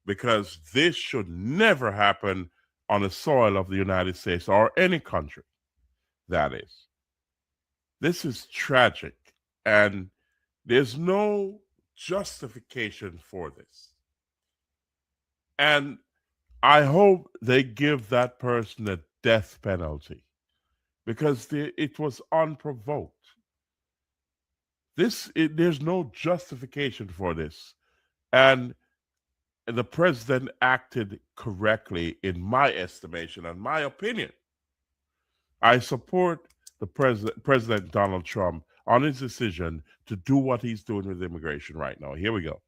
Speaker 1: because this should never happen on the soil of the United States or any country, that is. This is tragic, and there's no justification for this. And I hope they give that person a death penalty, because it was unprovoked. There's no justification for this. And the president acted correctly, in my estimation and my opinion. I support the President Donald Trump on his decision to do what he's doing with immigration right now. Here we go.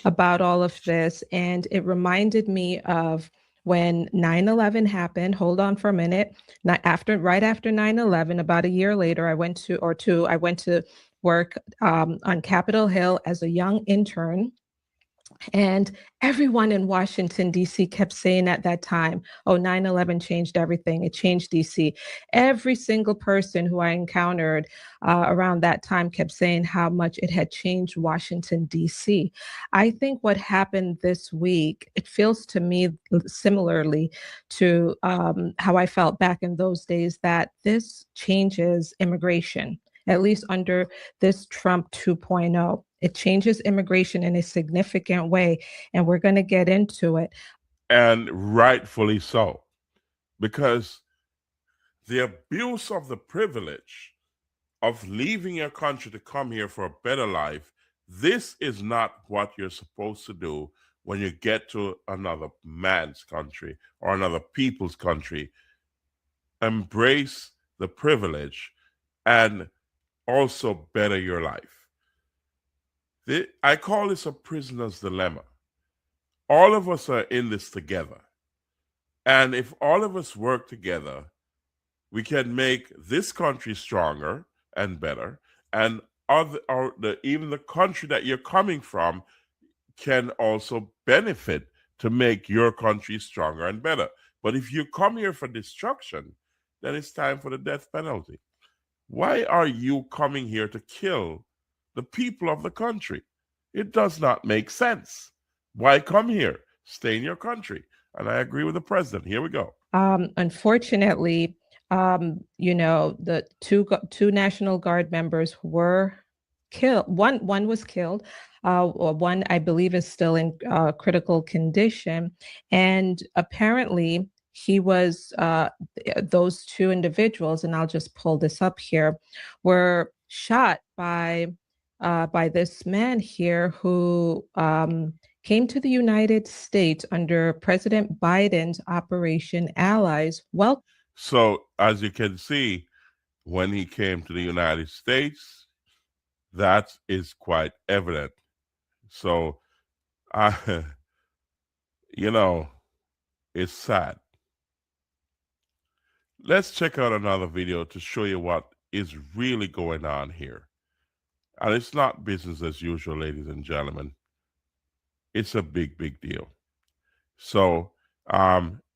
Speaker 21: About all of this, and it reminded me of when 9/11 happened. Hold on for a minute. Right after 9/11, about a year later, I went to work on Capitol Hill as a young intern. And everyone in Washington, D.C. kept saying at that time, oh, 9/11 changed everything. It changed D.C. Every single person who I encountered around that time kept saying how much it had changed Washington, D.C. I think what happened this week, it feels to me similarly to how I felt back in those days, that this changes immigration, at least under this Trump 2.0. It changes immigration in a significant way, and we're going to get into it.
Speaker 1: And rightfully so, because the abuse of the privilege of leaving your country to come here for a better life, this is not what you're supposed to do when you get to another man's country or another people's country. Embrace the privilege and also better your life. I call this a prisoner's dilemma. All of us are in this together. And if all of us work together, we can make this country stronger and better. And even the country that you're coming from can also benefit to make your country stronger and better. But if you come here for destruction, then it's time for the death penalty. Why are you coming here to kill the people of the country? It does not make sense. Why come here? Stay in your country. And I agree with the president. Here we go.
Speaker 21: Unfortunately, the two National Guard members were killed. One was killed. One, I believe, is still in critical condition. And apparently, he was, those two individuals, and I'll just pull this up here, were shot by this man here who came to the United States under President Biden's Operation Allies. Well,
Speaker 1: so as you can see, when he came to the United States, that is quite evident. So, it's sad. Let's check out another video to show you what is really going on here. And it's not business as usual, ladies and gentlemen. It's a big, big deal. So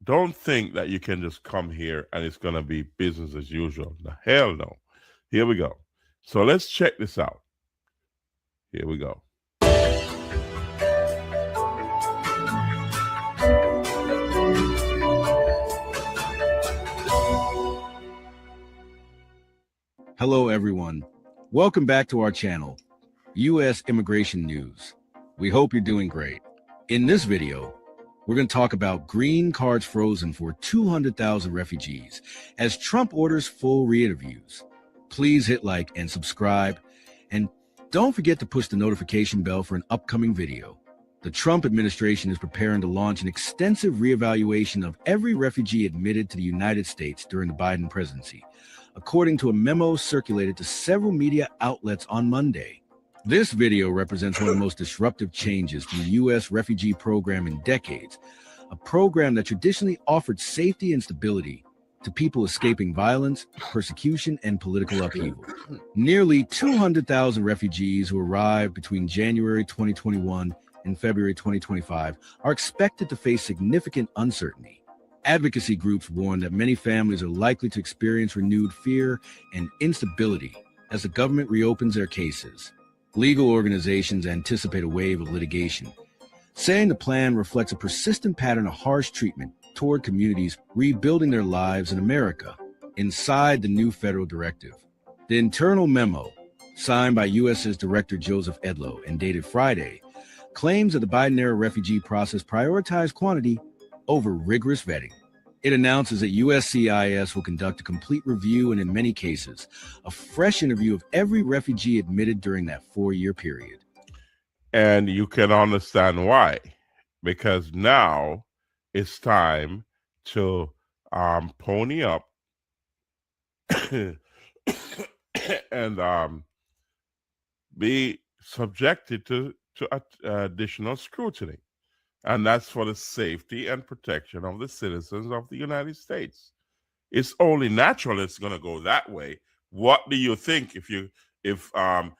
Speaker 1: don't think that you can just come here and it's going to be business as usual. The hell no. Here we go. So let's check this out. Here we go.
Speaker 2: Hello, everyone. Welcome back to our channel, U.S. Immigration News. We hope you're doing great. In this video, we're going to talk about green cards frozen for 200,000 refugees as Trump orders full re-interviews. Please hit like and subscribe, and don't forget to push the notification bell for an upcoming video. The Trump administration is preparing to launch an extensive reevaluation of every refugee admitted to the United States during the Biden presidency, according to a memo circulated to several media outlets on Monday. This video represents one of the most disruptive changes to the U.S. refugee program in decades, a program that traditionally offered safety and stability to people escaping violence, persecution, and political upheaval. Nearly 200,000 refugees who arrived between January 2021 and February 2025 are expected to face significant uncertainty. Advocacy groups warn that many families are likely to experience renewed fear and instability as the government reopens their cases. Legal organizations anticipate a wave of litigation, saying the plan reflects a persistent pattern of harsh treatment toward communities rebuilding their lives in America inside the new federal directive. The internal memo, signed by US's Director Joseph Edlow and dated Friday, claims that the Biden-era refugee process prioritized quantity over rigorous vetting. It announces that USCIS will conduct a complete review and, in many cases, a fresh interview of every refugee admitted during that 4-year period.
Speaker 1: And you can understand why. Because now it's time to pony up and be subjected to additional scrutiny. And that's for the safety and protection of the citizens of the United States. It's only natural it's going to go that way. What do you think if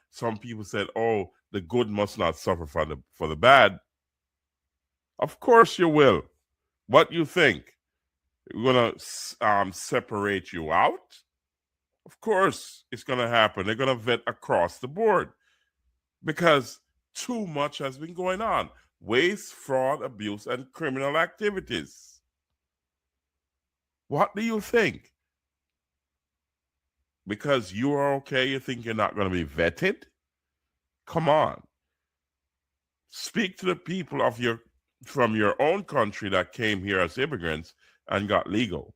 Speaker 1: some people said, oh, the good must not suffer for the bad? Of course you will. What do you think? We're going to separate you out? Of course it's going to happen. They're going to vet across the board because too much has been going on. Waste, fraud, abuse, and criminal activities. What do you think? Because you are okay, you think you're not going to be vetted? Come on. Speak to the people from your own country that came here as immigrants and got legal.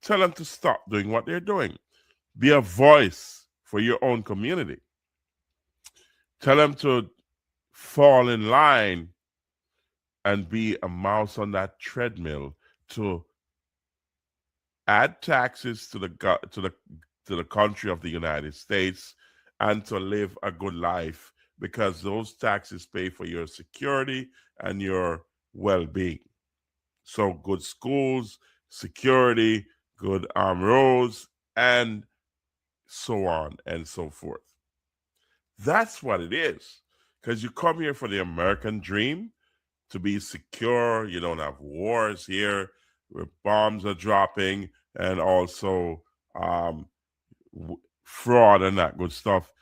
Speaker 1: Tell them to stop doing what they're doing. Be a voice for your own community. Tell them to fall in line and be a mouse on that treadmill to add taxes to the country of the United States and to live a good life, because those taxes pay for your security and your well-being. So good schools, security, good roads, and so on and so forth. That's what it is. Because you come here for the American dream, to be secure. You don't have wars here where bombs are dropping, and also fraud and that good stuff.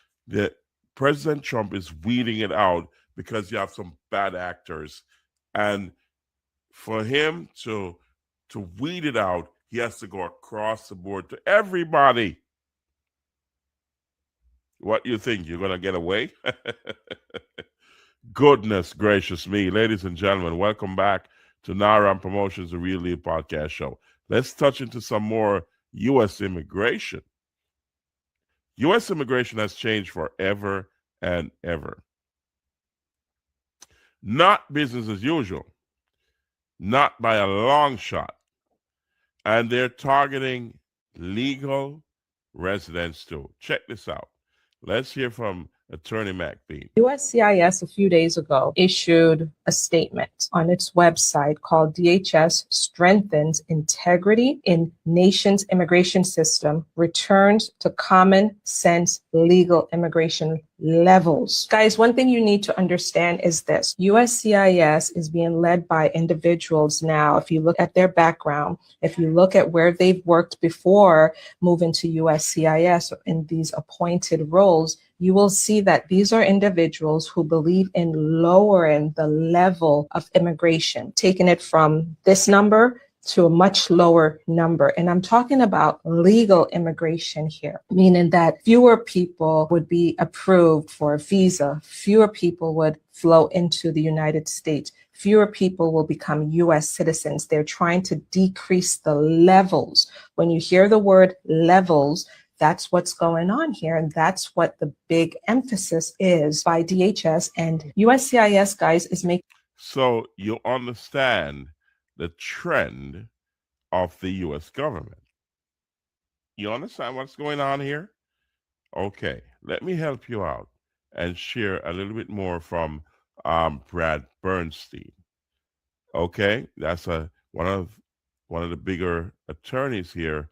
Speaker 1: President Trump is weeding it out because you have some bad actors. And for him to weed it out, he has to go across the board to everybody. What do you think? You're going to get away? Goodness gracious me. Ladies and gentlemen, welcome back to RAMP Promotions, the Real Lead Podcast Show. Let's touch into some more U.S. immigration. U.S. immigration has changed forever and ever. Not business as usual. Not by a long shot. And they're targeting legal residents too. Check this out. Let's hear from Attorney McBean.
Speaker 21: USCIS a few days ago issued a statement on its website called DHS Strengthens Integrity in Nation's Immigration System, Returns to Common Sense Legal Immigration Levels. Guys, one thing you need to understand is this. USCIS is being led by individuals now. If you look at their background, if you look at where they've worked before moving to USCIS in these appointed roles, you will see that these are individuals who believe in lowering the level of immigration, taking it from this number to a much lower number. And I'm talking about legal immigration here, meaning that fewer people would be approved for a visa, fewer people would flow into the United States, fewer people will become US citizens. They're trying to decrease the levels. When you hear the word levels, that's what's going on here. And that's what the big emphasis is by DHS and USCIS, guys, is making.
Speaker 1: So you understand the trend of the U.S. government. You understand what's going on here? Okay, let me help you out and share a little bit more from Brad Bernstein. Okay, that's one of the bigger attorneys here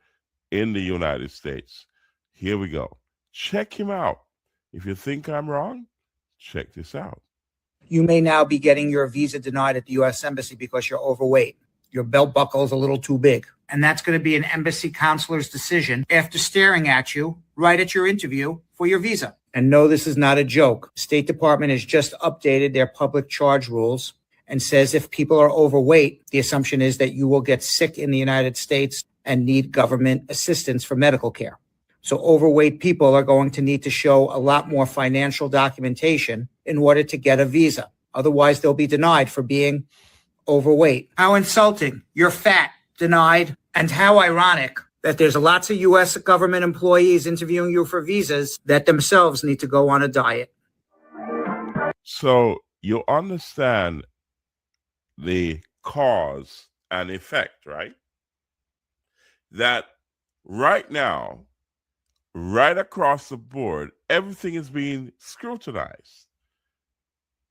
Speaker 1: in the United States. Here we go. Check him out. If you think I'm wrong, check this out.
Speaker 3: You may now be getting your visa denied at the U.S. Embassy because you're overweight. Your belt buckle is a little too big. And that's going to be an embassy counselor's decision after staring at you right at your interview for your visa. And no, this is not a joke. State Department has just updated their public charge rules and says if people are overweight, the assumption is that you will get sick in the United States and need government assistance for medical care. So overweight people are going to need to show a lot more financial documentation in order to get a visa. Otherwise, they'll be denied for being overweight. How insulting. You're fat, denied. And how ironic that there's lots of U.S. government employees interviewing you for visas that themselves need to go on a diet.
Speaker 1: So you understand the cause and effect, right? That right now, right across the board, everything is being scrutinized.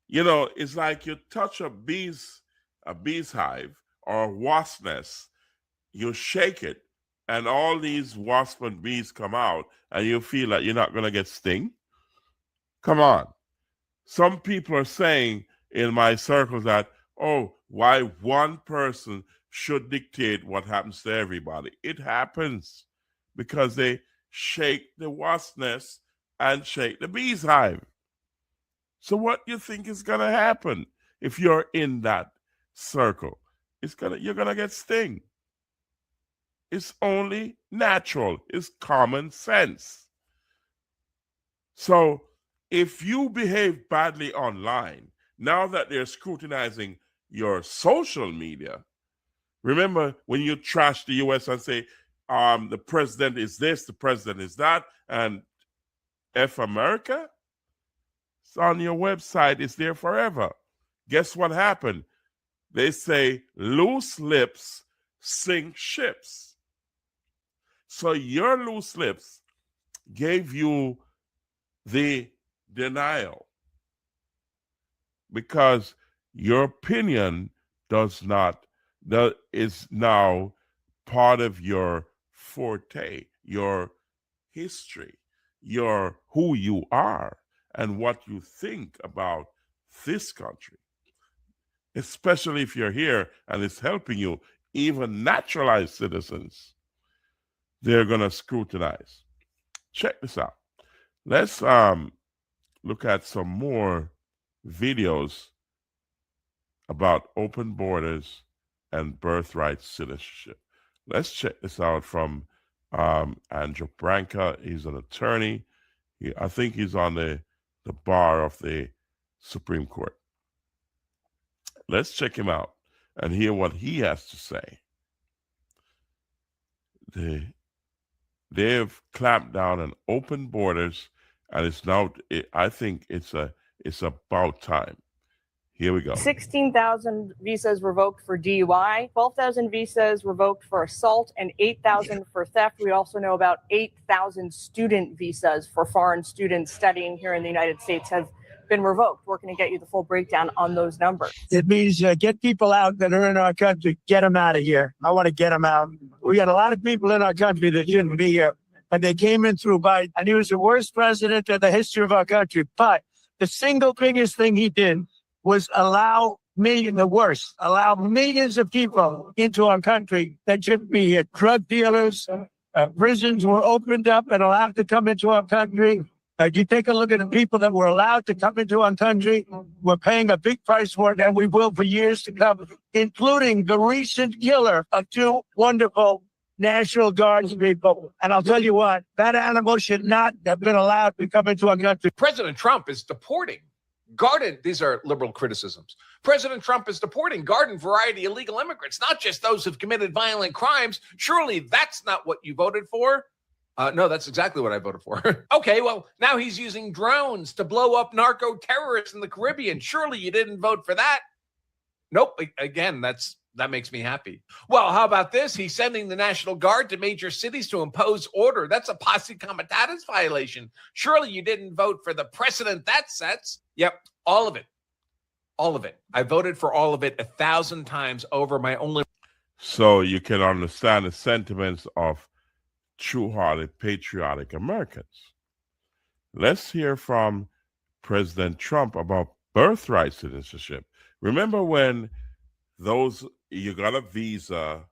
Speaker 1: You know, it's like you touch a bee's hive or a wasp nest, you shake it, and all these wasp and bees come out, and you feel like you're not going to get sting. Come on. Some people are saying in my circles that, oh, why one person should dictate what happens to everybody. It happens because they shake the wasp nest and shake the bee's hive. So what do you think is going to happen if you're in that circle? You're going to get sting. It's only natural. It's common sense. So if you behave badly online, now that they're scrutinizing your social media, remember when you trash the U.S. and say, the president is this, the president is that, and F America? It's on your website. It's there forever. Guess what happened? They say loose lips sink ships. So your loose lips gave you the denial because your opinion is now part of your forte, your history, your who you are and what you think about this country. Especially if you're here and it's helping you, even naturalized citizens, they're going to scrutinize. Check this out. Let's look at some more videos about open borders and birthright citizenship. Let's check this out from Andrew Branca. He's an attorney. I think he's on the bar of the Supreme Court. Let's check him out and hear what he has to say. They've clamped down on open borders, and it's now, I think it's about time. Here we go.
Speaker 22: 16,000 visas revoked for DUI, 12,000 visas revoked for assault, and 8,000 for theft. We also know about 8,000 student visas for foreign students studying here in the United States have been revoked. We're going to get you the full breakdown on those numbers.
Speaker 23: It means get people out that are in our country, get them out of here. I want to get them out. We got a lot of people in our country that shouldn't be here, and they came in through Biden, and he was the worst president in the history of our country. But the single biggest thing he did was allow millions of people into our country that shouldn't be here. Drug dealers, prisons were opened up and allowed to come into our country. You take a look at the people that were allowed to come into our country. We're paying a big price for it, and we will for years to come, including the recent killer of two wonderful National Guards people. And I'll tell you what, that animal should not have been allowed to come into our country.
Speaker 4: President Trump is deporting garden. These are liberal criticisms. President Trump is deporting garden variety illegal immigrants, not just those who've committed violent crimes. Surely that's not what you voted for. No, that's exactly what I voted for. Okay, well, now he's using drones to blow up narco terrorists in the Caribbean. Surely you didn't vote for that. Nope. Again, that makes me happy. Well, how about this? He's sending the National Guard to major cities to impose order. That's a posse comitatus violation. Surely you didn't vote for the precedent that sets. Yep, all of it. All of it. I voted for all of it 1,000 times over. My only.
Speaker 1: So you can understand the sentiments of true-hearted, patriotic Americans. Let's hear from President Trump about birthright citizenship. Remember when you got a visa,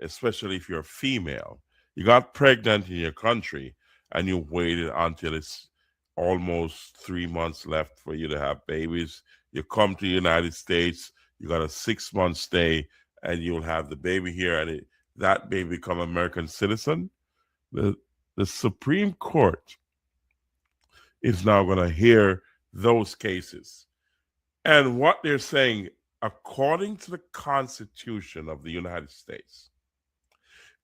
Speaker 1: especially if you're a female, you got pregnant in your country and you waited until it's almost 3 months left for you to have babies. You come to the United States, you got a 6-month stay, and you'll have the baby here, and that baby become American citizen. The Supreme Court is now going to hear those cases. And what they're saying, according to the Constitution of the United States,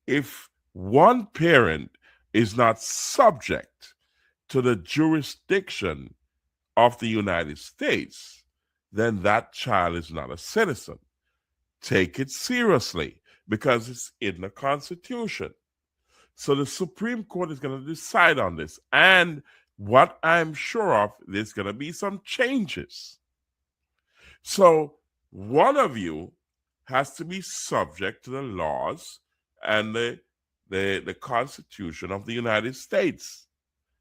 Speaker 1: if one parent is not subject to the jurisdiction of the United States, then that child is not a citizen. Take it seriously because it's in the Constitution. So the Supreme Court is going to decide on this. And what I'm sure of, there's going to be some changes. So one of you has to be subject to the laws and the Constitution of the United States.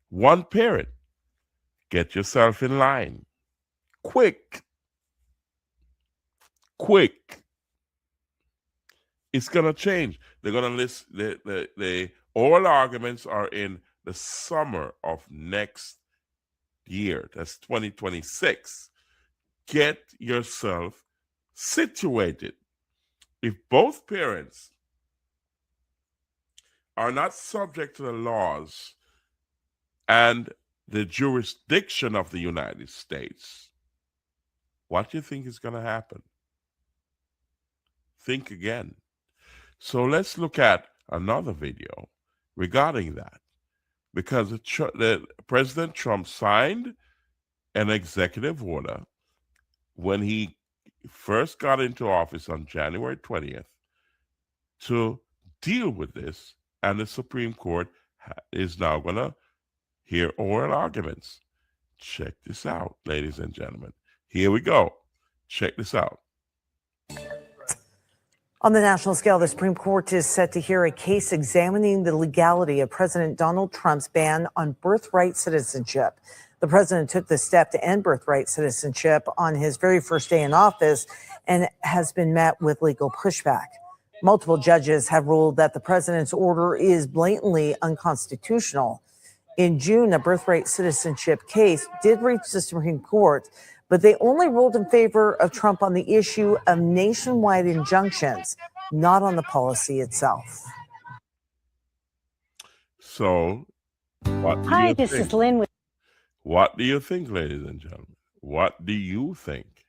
Speaker 1: One parent. Get yourself in line. Quick. It's going to change. They're going to list the oral arguments are in the summer of next year. That's 2026. Get yourself situated. If both parents are not subject to the laws and the jurisdiction of the United States, what do you think is going to happen? Think again. So let's look at another video regarding that, because President Trump signed an executive order when he first got into office on January 20th to deal with this, and the Supreme Court is now going to hear oral arguments. Check this out, ladies and gentlemen. Here we go. Check this out.
Speaker 5: On the national scale, the Supreme Court is set to hear a case examining the legality of President Donald Trump's ban on birthright citizenship. The president took the step to end birthright citizenship on his very first day in office and has been met with legal pushback. Multiple judges have ruled that the president's order is blatantly unconstitutional. In June, a birthright citizenship case did reach the Supreme Court, but they only ruled in favor of Trump on the issue of nationwide injunctions, not on the policy itself.
Speaker 1: So,
Speaker 6: Hi, this is Lynn.
Speaker 1: What do you think, ladies and gentlemen? What do you think?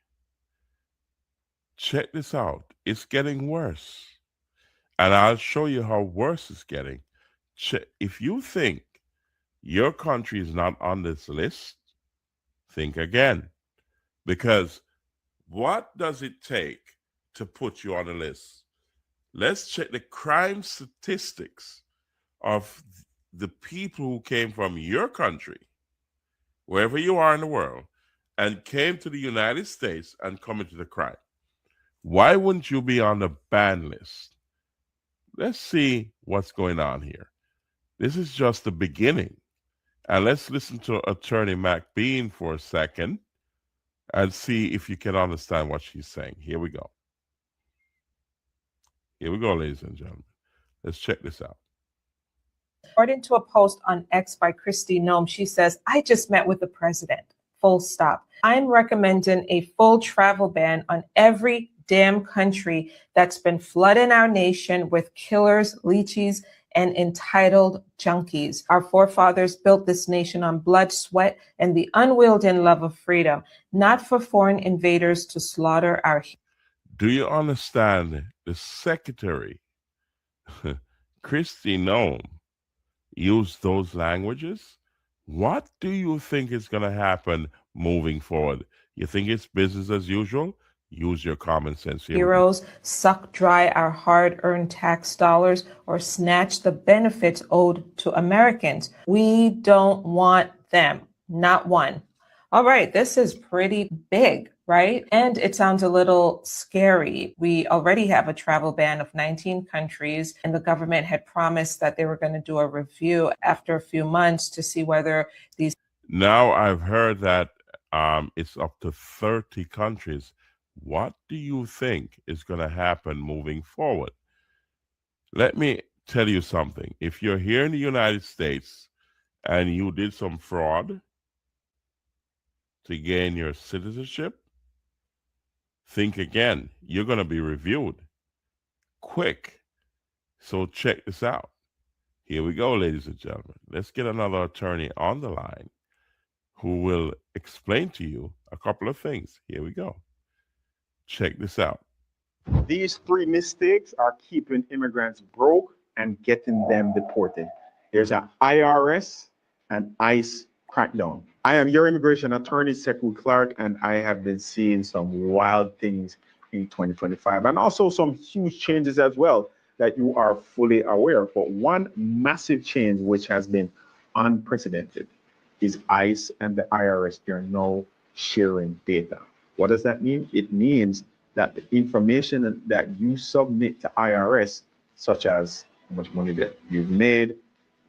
Speaker 1: Check this out. It's getting worse. And I'll show you how worse it's getting. If you think your country is not on this list, think again. Because what does it take to put you on a list? Let's check the crime statistics of the people who came from your country, wherever you are in the world, and came to the United States and committed a crime. Why wouldn't you be on the ban list? Let's see what's going on here. This is just the beginning. And let's listen to Attorney McBean for a second and see if you can understand what she's saying. Here we go. Here we go, ladies and gentlemen. Let's check this out.
Speaker 21: According to a post on X by Christy Nome, she says, I just met with the president. Full stop. I'm recommending a full travel ban on every damn country that's been flooding our nation with killers, leeches, and entitled junkies. Our forefathers built this nation on blood, sweat, and the unwielding love of freedom, not for foreign invaders to slaughter our.
Speaker 1: Do you understand? The secretary, Christy Nome, used those languages? What do you think is going to happen moving forward? You think it's business as usual? Use your common sense here.
Speaker 21: Heroes suck dry our hard-earned tax dollars or snatch the benefits owed to Americans. We don't want them, not one. All right, this is pretty big, right? And it sounds a little scary. We already have a travel ban of 19 countries, and the government had promised that they were going to do a review after a few months to see whether these.
Speaker 1: Now I've heard that it's up to 30 countries. What do you think is going to happen moving forward? Let me tell you something. If you're here in the United States and you did some fraud to gain your citizenship, think again. You're going to be reviewed quick. So check this out. Here we go, ladies and gentlemen. Let's get another attorney on the line who will explain to you a couple of things. Here we go. Check this out.
Speaker 9: These three mistakes are keeping immigrants broke and getting them deported. There's an IRS and ICE crackdown. I am your immigration attorney, Sekou Clark, and I have been seeing some wild things in 2025 and also some huge changes as well that you are fully aware of. But one massive change, which has been unprecedented, is ICE and the IRS. They're now sharing data. What does that mean? It means that the information that you submit to IRS, such as how much money that you've made,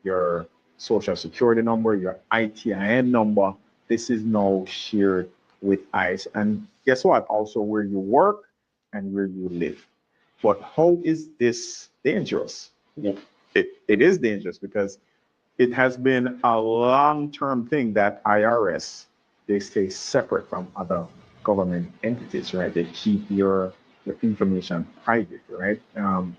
Speaker 9: your social security number, your ITIN number, this is now shared with ICE. And guess what? Also where you work and where you live. But how is this dangerous? It is dangerous because it has been a long-term thing that IRS, they stay separate from other government entities, right? They keep your information private, right?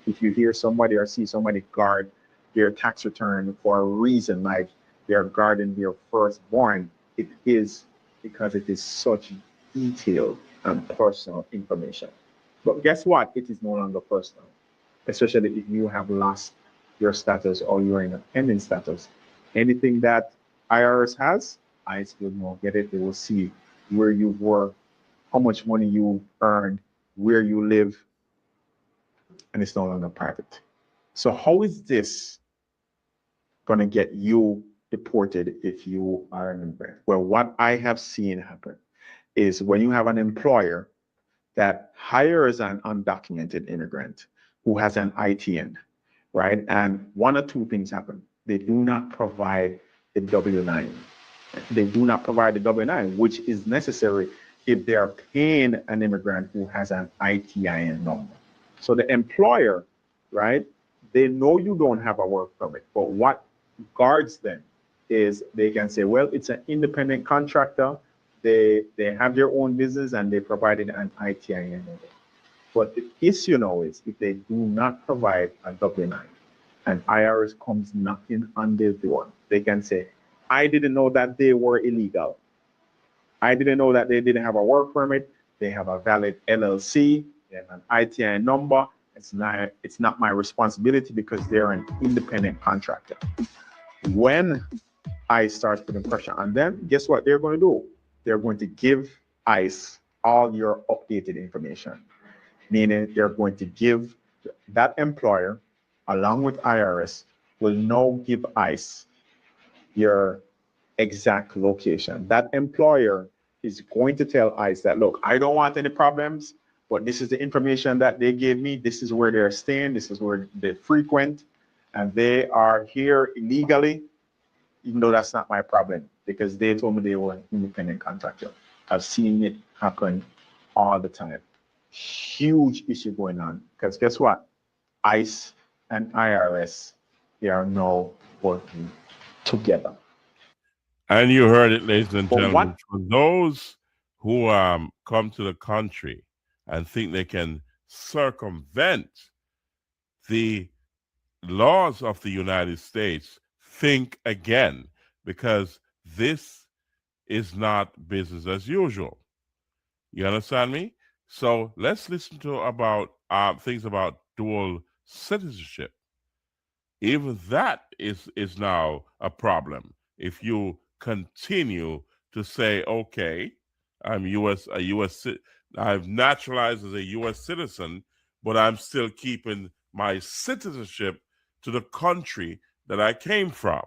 Speaker 9: If you hear somebody or see somebody guard their tax return for a reason, like they're guarding their firstborn, it is because it is such detailed and personal information. But guess what? It is no longer personal, especially if you have lost your status or you're in a pending status. Anything that IRS has, ICE will not get it. They will see where you work, how much money you earned, where you live, and it's no longer private. So how is this going to get you deported if you are an immigrant? Well, what I have seen happen is when you have an employer that hires an undocumented immigrant who has an ITN, right? And one or two things happen. They do not provide the W-9. They do not provide the W-9, which is necessary if they are paying an immigrant who has an ITIN number. So the employer, right, they know you don't have a work permit, but what guards them is they can say, well, it's an independent contractor. They have their own business and they provided an ITIN number. But the issue now is if they do not provide a W-9 and IRS comes knocking on their door, they can say, I didn't know that they were illegal. I didn't know that they didn't have a work permit. They have a valid LLC, they have an ITIN number. It's not my responsibility because they're an independent contractor. When ICE starts putting pressure on them, guess what they're going to do? They're going to give ICE all your updated information, meaning they're going to give that employer, along with IRS, will now give ICE your exact location. That employer is going to tell ICE that, look, I don't want any problems, but this is the information that they gave me. This is where they're staying. This is where they frequent, and they are here illegally, even though that's not my problem because they told me they were an independent contractor. I've seen it happen all the time. Huge issue going on because guess what? ICE and IRS, they are now working together.
Speaker 1: And you heard it, ladies and
Speaker 9: But
Speaker 1: gentlemen. For those who come to the country and think they can circumvent the laws of the United States, think again, because this is not business as usual. You understand me? So let's listen to about things about dual citizenship. Even that is now a problem. If you continue to say, okay, I'm I've naturalized as a U.S. citizen, but I'm still keeping my citizenship to the country that I came from.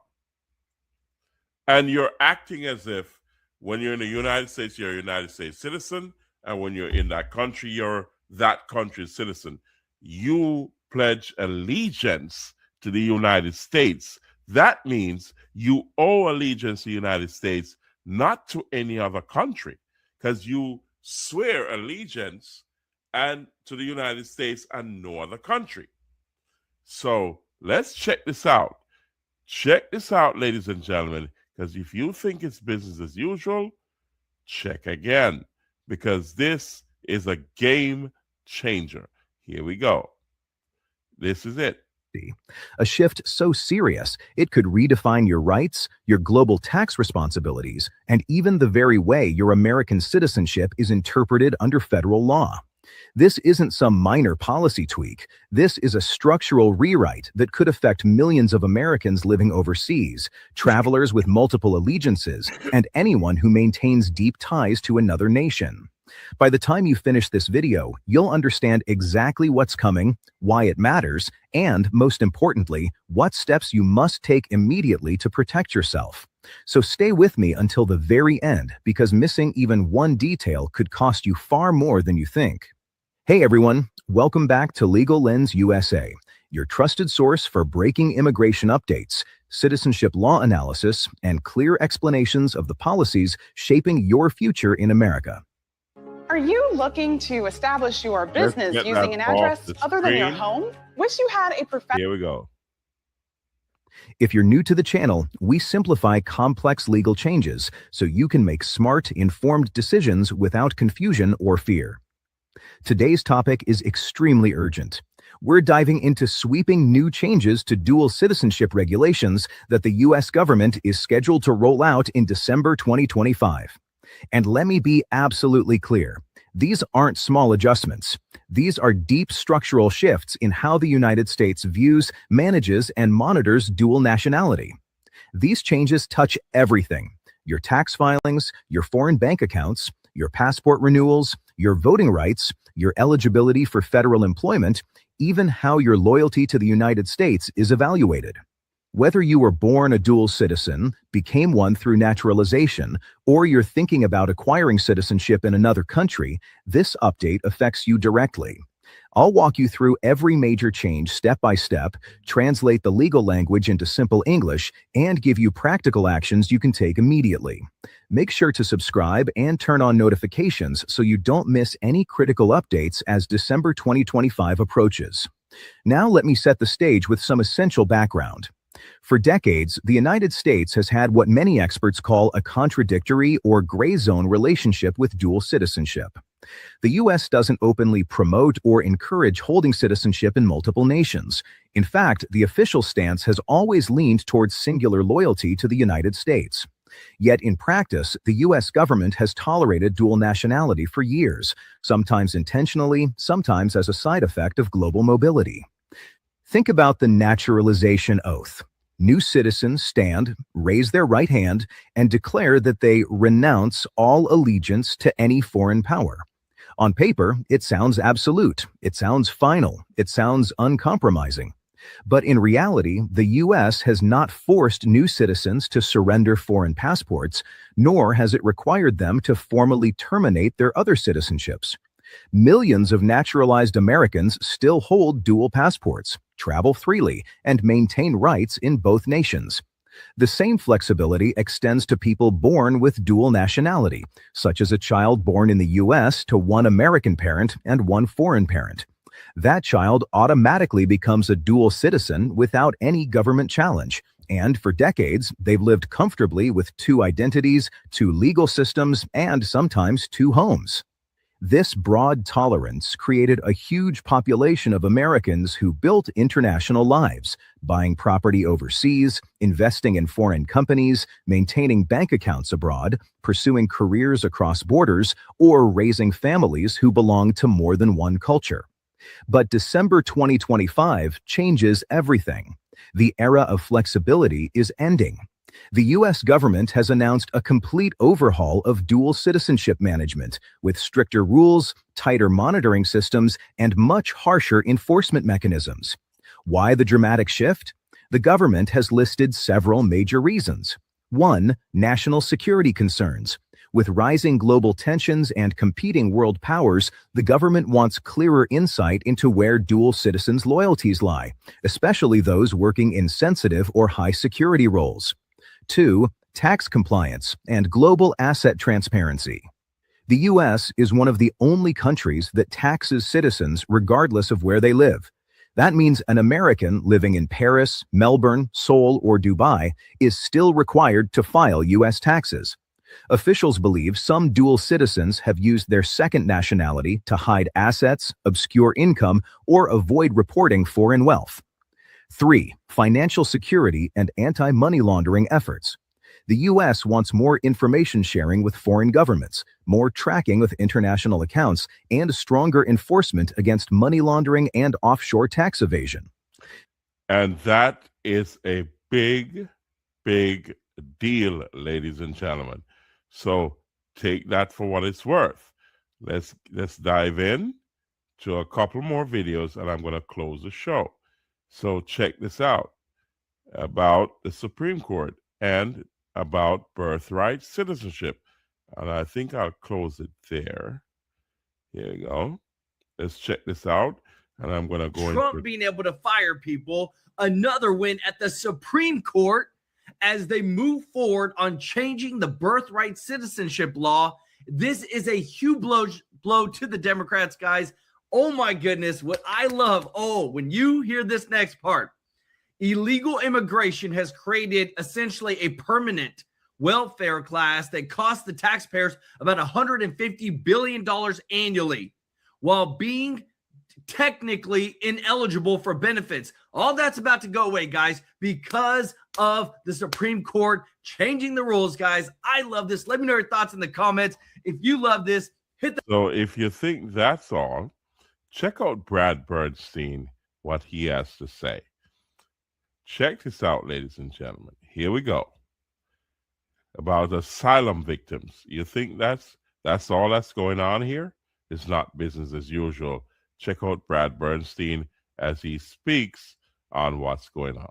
Speaker 1: And you're acting as if when you're in the United States, you're a United States citizen, and when you're in that country, you're that country's citizen. You pledge allegiance to the United States. That means you owe allegiance to the United States, not to any other country, because you swear allegiance and to the United States and no other country. So let's check this out. Check this out, ladies and gentlemen, because if you think it's business as usual, check again, because this is a game changer. Here we go. This is it.
Speaker 10: A shift so serious, it could redefine your rights, your global tax responsibilities, and even the very way your American citizenship is interpreted under federal law. This isn't some minor policy tweak. This is a structural rewrite that could affect millions of Americans living overseas, travelers with multiple allegiances, and anyone who maintains deep ties to another nation. By the time you finish this video, you'll understand exactly what's coming, why it matters, and most importantly, what steps you must take immediately to protect yourself. So stay with me until the very end, because missing even one detail could cost you far more than you think. Hey everyone, welcome back to Legal Lens USA, your trusted source for breaking immigration updates, citizenship law analysis, and clear explanations of the policies shaping your future in America.
Speaker 11: Are you looking to establish your business using an address other than your home? Wish you had a professional.
Speaker 1: Here we go.
Speaker 10: If you're new to the channel, we simplify complex legal changes so you can make smart, informed decisions without confusion or fear. Today's topic is extremely urgent. We're diving into sweeping new changes to dual citizenship regulations that the U.S. government is scheduled to roll out in December 2025. And let me be absolutely clear. These aren't small adjustments. These are deep structural shifts in how the United States views, manages, and monitors dual nationality. These changes touch everything: your tax filings, your foreign bank accounts, your passport renewals, your voting rights, your eligibility for federal employment, even how your loyalty to the United States is evaluated. Whether you were born a dual citizen, became one through naturalization, or you're thinking about acquiring citizenship in another country, this update affects you directly. I'll walk you through every major change step by step, translate the legal language into simple English, and give you practical actions you can take immediately. Make sure to subscribe and turn on notifications so you don't miss any critical updates as December 2025 approaches. Now let me set the stage with some essential background. For decades, the United States has had what many experts call a contradictory or gray zone relationship with dual citizenship. The U.S. doesn't openly promote or encourage holding citizenship in multiple nations. In fact, the official stance has always leaned towards singular loyalty to the United States. Yet in practice, the U.S. government has tolerated dual nationality for years, sometimes intentionally, sometimes as a side effect of global mobility. Think about the naturalization oath. New citizens stand, raise their right hand, and declare that they renounce all allegiance to any foreign power. On paper, it sounds absolute, it sounds final, it sounds uncompromising. But in reality, the U.S. has not forced new citizens to surrender foreign passports, nor has it required them to formally terminate their other citizenships. Millions of naturalized Americans still hold dual passports, travel freely, and maintain rights in both nations. The same flexibility extends to people born with dual nationality, such as a child born in the U.S. to one American parent and one foreign parent. That child automatically becomes a dual citizen without any government challenge, And for decades, they've lived comfortably with two identities, two legal systems, and sometimes two homes. This broad tolerance created a huge population of Americans who built international lives, buying property overseas, investing in foreign companies, maintaining bank accounts abroad, pursuing careers across borders, or raising families who belong to more than one culture. But December 2025 changes everything. The era of flexibility is ending. The U.S. government has announced a complete overhaul of dual citizenship management, with stricter rules, tighter monitoring systems, and much harsher enforcement mechanisms. Why the dramatic shift? The government has listed several major reasons. 1. National security concerns. With rising global tensions and competing world powers, the government wants clearer insight into where dual citizens' loyalties lie, especially those working in sensitive or high security roles. 2. Tax compliance and global asset transparency. The U.S. is one of the only countries that taxes citizens regardless of where they live. That means an American living in Paris, Melbourne, Seoul, or Dubai is still required to file U.S. taxes. Officials believe some dual citizens have used their second nationality to hide assets, obscure income, or avoid reporting foreign wealth. 3. Financial security and anti-money laundering efforts. The U.S. wants more information sharing with foreign governments, more tracking with international accounts, and stronger enforcement against money laundering and offshore tax evasion.
Speaker 1: And that is a big, big deal, ladies and gentlemen. So take that for what it's worth. Let's dive in to a couple more videos, and I'm going to close the show. So check this out about the Supreme Court and about birthright citizenship. And I think I'll close it there. Here you go. Let's check this out. And I'm going to go
Speaker 7: Trump being able to fire people, another win at the Supreme Court as they move forward on changing the birthright citizenship law. This is a huge blow to the Democrats, guys. Oh my goodness, what I love. Oh, when you hear this next part, illegal immigration has created essentially a permanent welfare class that costs the taxpayers about $150 billion annually while being technically ineligible for benefits. All that's about to go away, guys, because of the Supreme Court changing the rules, guys. I love this. Let me know your thoughts in the comments. If you love this, hit the...
Speaker 1: So if you think that's all, check out Brad Bernstein, what he has to say. Check this out, ladies and gentlemen. Here we go. About asylum victims. You think that's all that's going on here? It's not business as usual. Check out Brad Bernstein as he speaks on what's going on.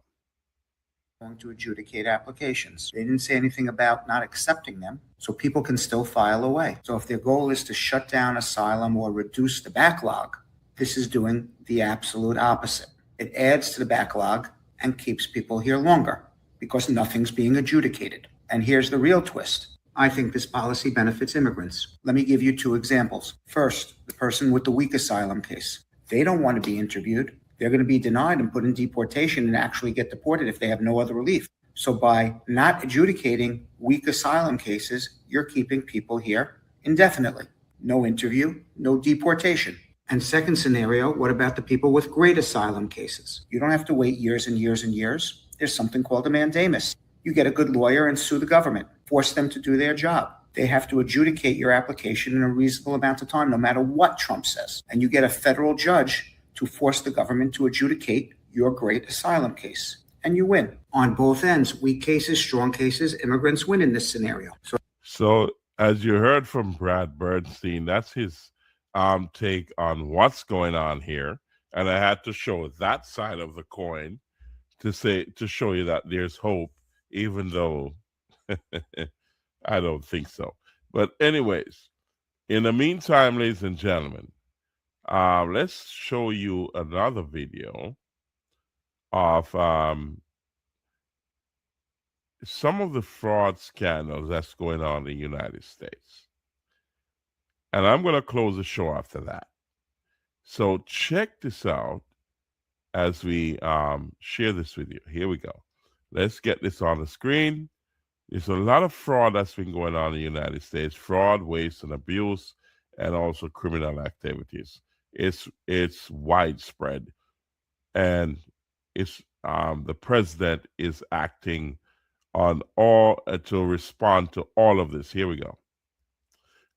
Speaker 3: Going to adjudicate applications. They didn't say anything about not accepting them, so people can still file away. So if their goal is to shut down asylum or reduce the backlog, this is doing the absolute opposite. It adds to the backlog and keeps people here longer because nothing's being adjudicated. And here's the real twist. I think this policy benefits immigrants. Let me give you two examples. First, the person with the weak asylum case. They don't want to be interviewed. They're going to be denied and put in deportation and actually get deported if they have no other relief. So by not adjudicating weak asylum cases, you're keeping people here indefinitely. No interview, no deportation. And second scenario, what about the people with great asylum cases? You don't have to wait years and years and years. There's something called a mandamus. You get a good lawyer and sue the government, force them to do their job. They have to adjudicate your application in a reasonable amount of time, no matter what Trump says. And you get a federal judge to force the government to adjudicate your great asylum case. And you win. On both ends, weak cases, strong cases, immigrants win in this scenario.
Speaker 1: So as you heard from Brad Bernstein, that's his take on what's going on here. And I had to show that side of the coin to show you that there's hope, even though I don't think so. But anyways, in the meantime, ladies and gentlemen, let's show you another video of some of the fraud scandals that's going on in the United States. And I'm going to close the show after that. So check this out as we share this with you. Here we go. Let's get this on the screen. There's a lot of fraud that's been going on in the United States. Fraud, waste, and abuse, and also criminal activities. It's widespread. And it's the president is acting on all to respond to all of this. Here we go.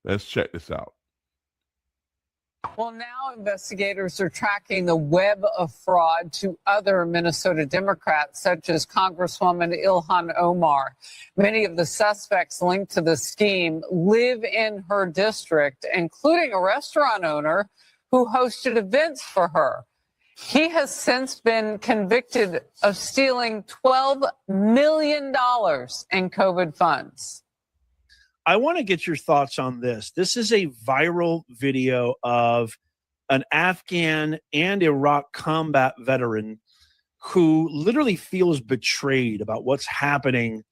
Speaker 1: Let's check this out.
Speaker 8: Well, now investigators are tracking the web of fraud to other Minnesota Democrats, such as Congresswoman Ilhan Omar. Many of the suspects linked to the scheme live in her district, including a restaurant owner who hosted events for her. He has since been convicted of stealing $12 million in COVID funds.
Speaker 23: I want to get your thoughts on this. This is a viral video of an Afghan and Iraq combat veteran who literally feels betrayed about what's happening.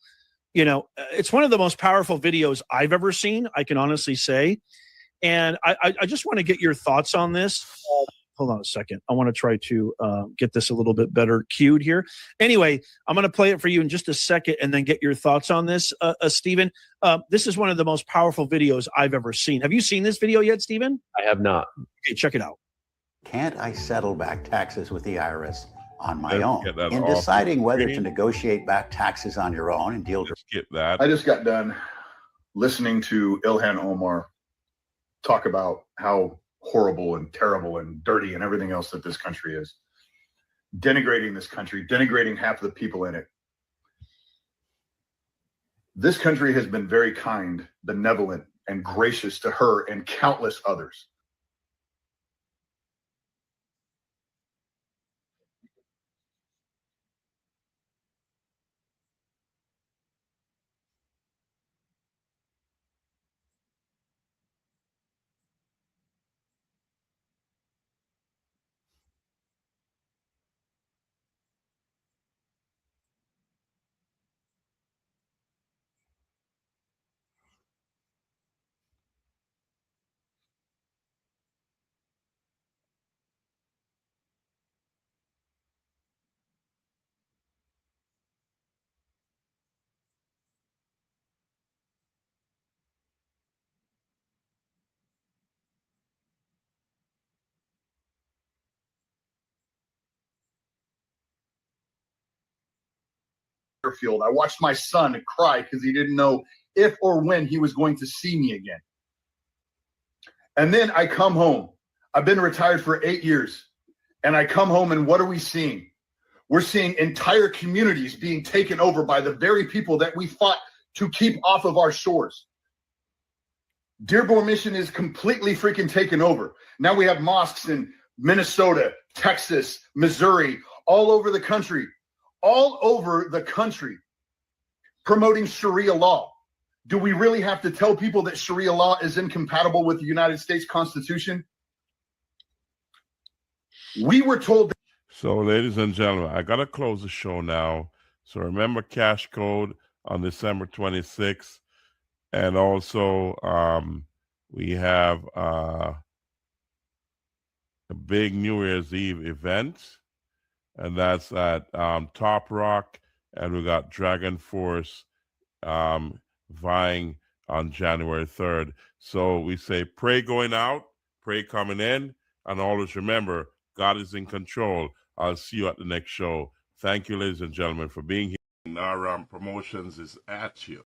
Speaker 23: You know, it's one of the most powerful videos I've ever seen, I can honestly say. And I just want to get your thoughts on this. Hold on a second. I want to try to get this a little bit better cued here. Anyway, I'm going to play it for you in just a second and then get your thoughts on this, Stephen. This is one of the most powerful videos I've ever seen. Have you seen this video yet, Stephen?
Speaker 12: I have not.
Speaker 23: Okay, check it out.
Speaker 13: Can't I settle back taxes with the IRS on my own?
Speaker 1: Get that
Speaker 13: In
Speaker 1: off
Speaker 13: deciding
Speaker 1: the
Speaker 13: whether
Speaker 1: screen.
Speaker 13: to negotiate back taxes on your own and deal
Speaker 1: Skip that.
Speaker 24: I just got done listening to Ilhan Omar talk about how horrible and terrible and dirty and everything else that this country is. Denigrating this country, denigrating half of the people in it. This country has been very kind, benevolent, and gracious to her and countless others. Field. I watched my son cry because he didn't know if or when he was going to see me again. And then I come home. I've been retired for 8 years. And I come home and what are we seeing? We're seeing entire communities being taken over by the very people that we fought to keep off of our shores. Dearborn Mission is completely freaking taken over. Now we have mosques in Minnesota, Texas, Missouri, all over the country. All over the country promoting Sharia law. Do we really have to tell people that Sharia law is incompatible with the United States Constitution? We were told that.
Speaker 1: So, ladies and gentlemen, I got to close the show now. So remember Cash Code on December 26th. And also we have a big New Year's Eve event. And that's at Top Rock, and we got Dragon Force vying on January 3rd. So we say pray going out, pray coming in, and always remember, God is in control. I'll see you at the next show. Thank you, ladies and gentlemen, for being here. RAMP Promotions is at you.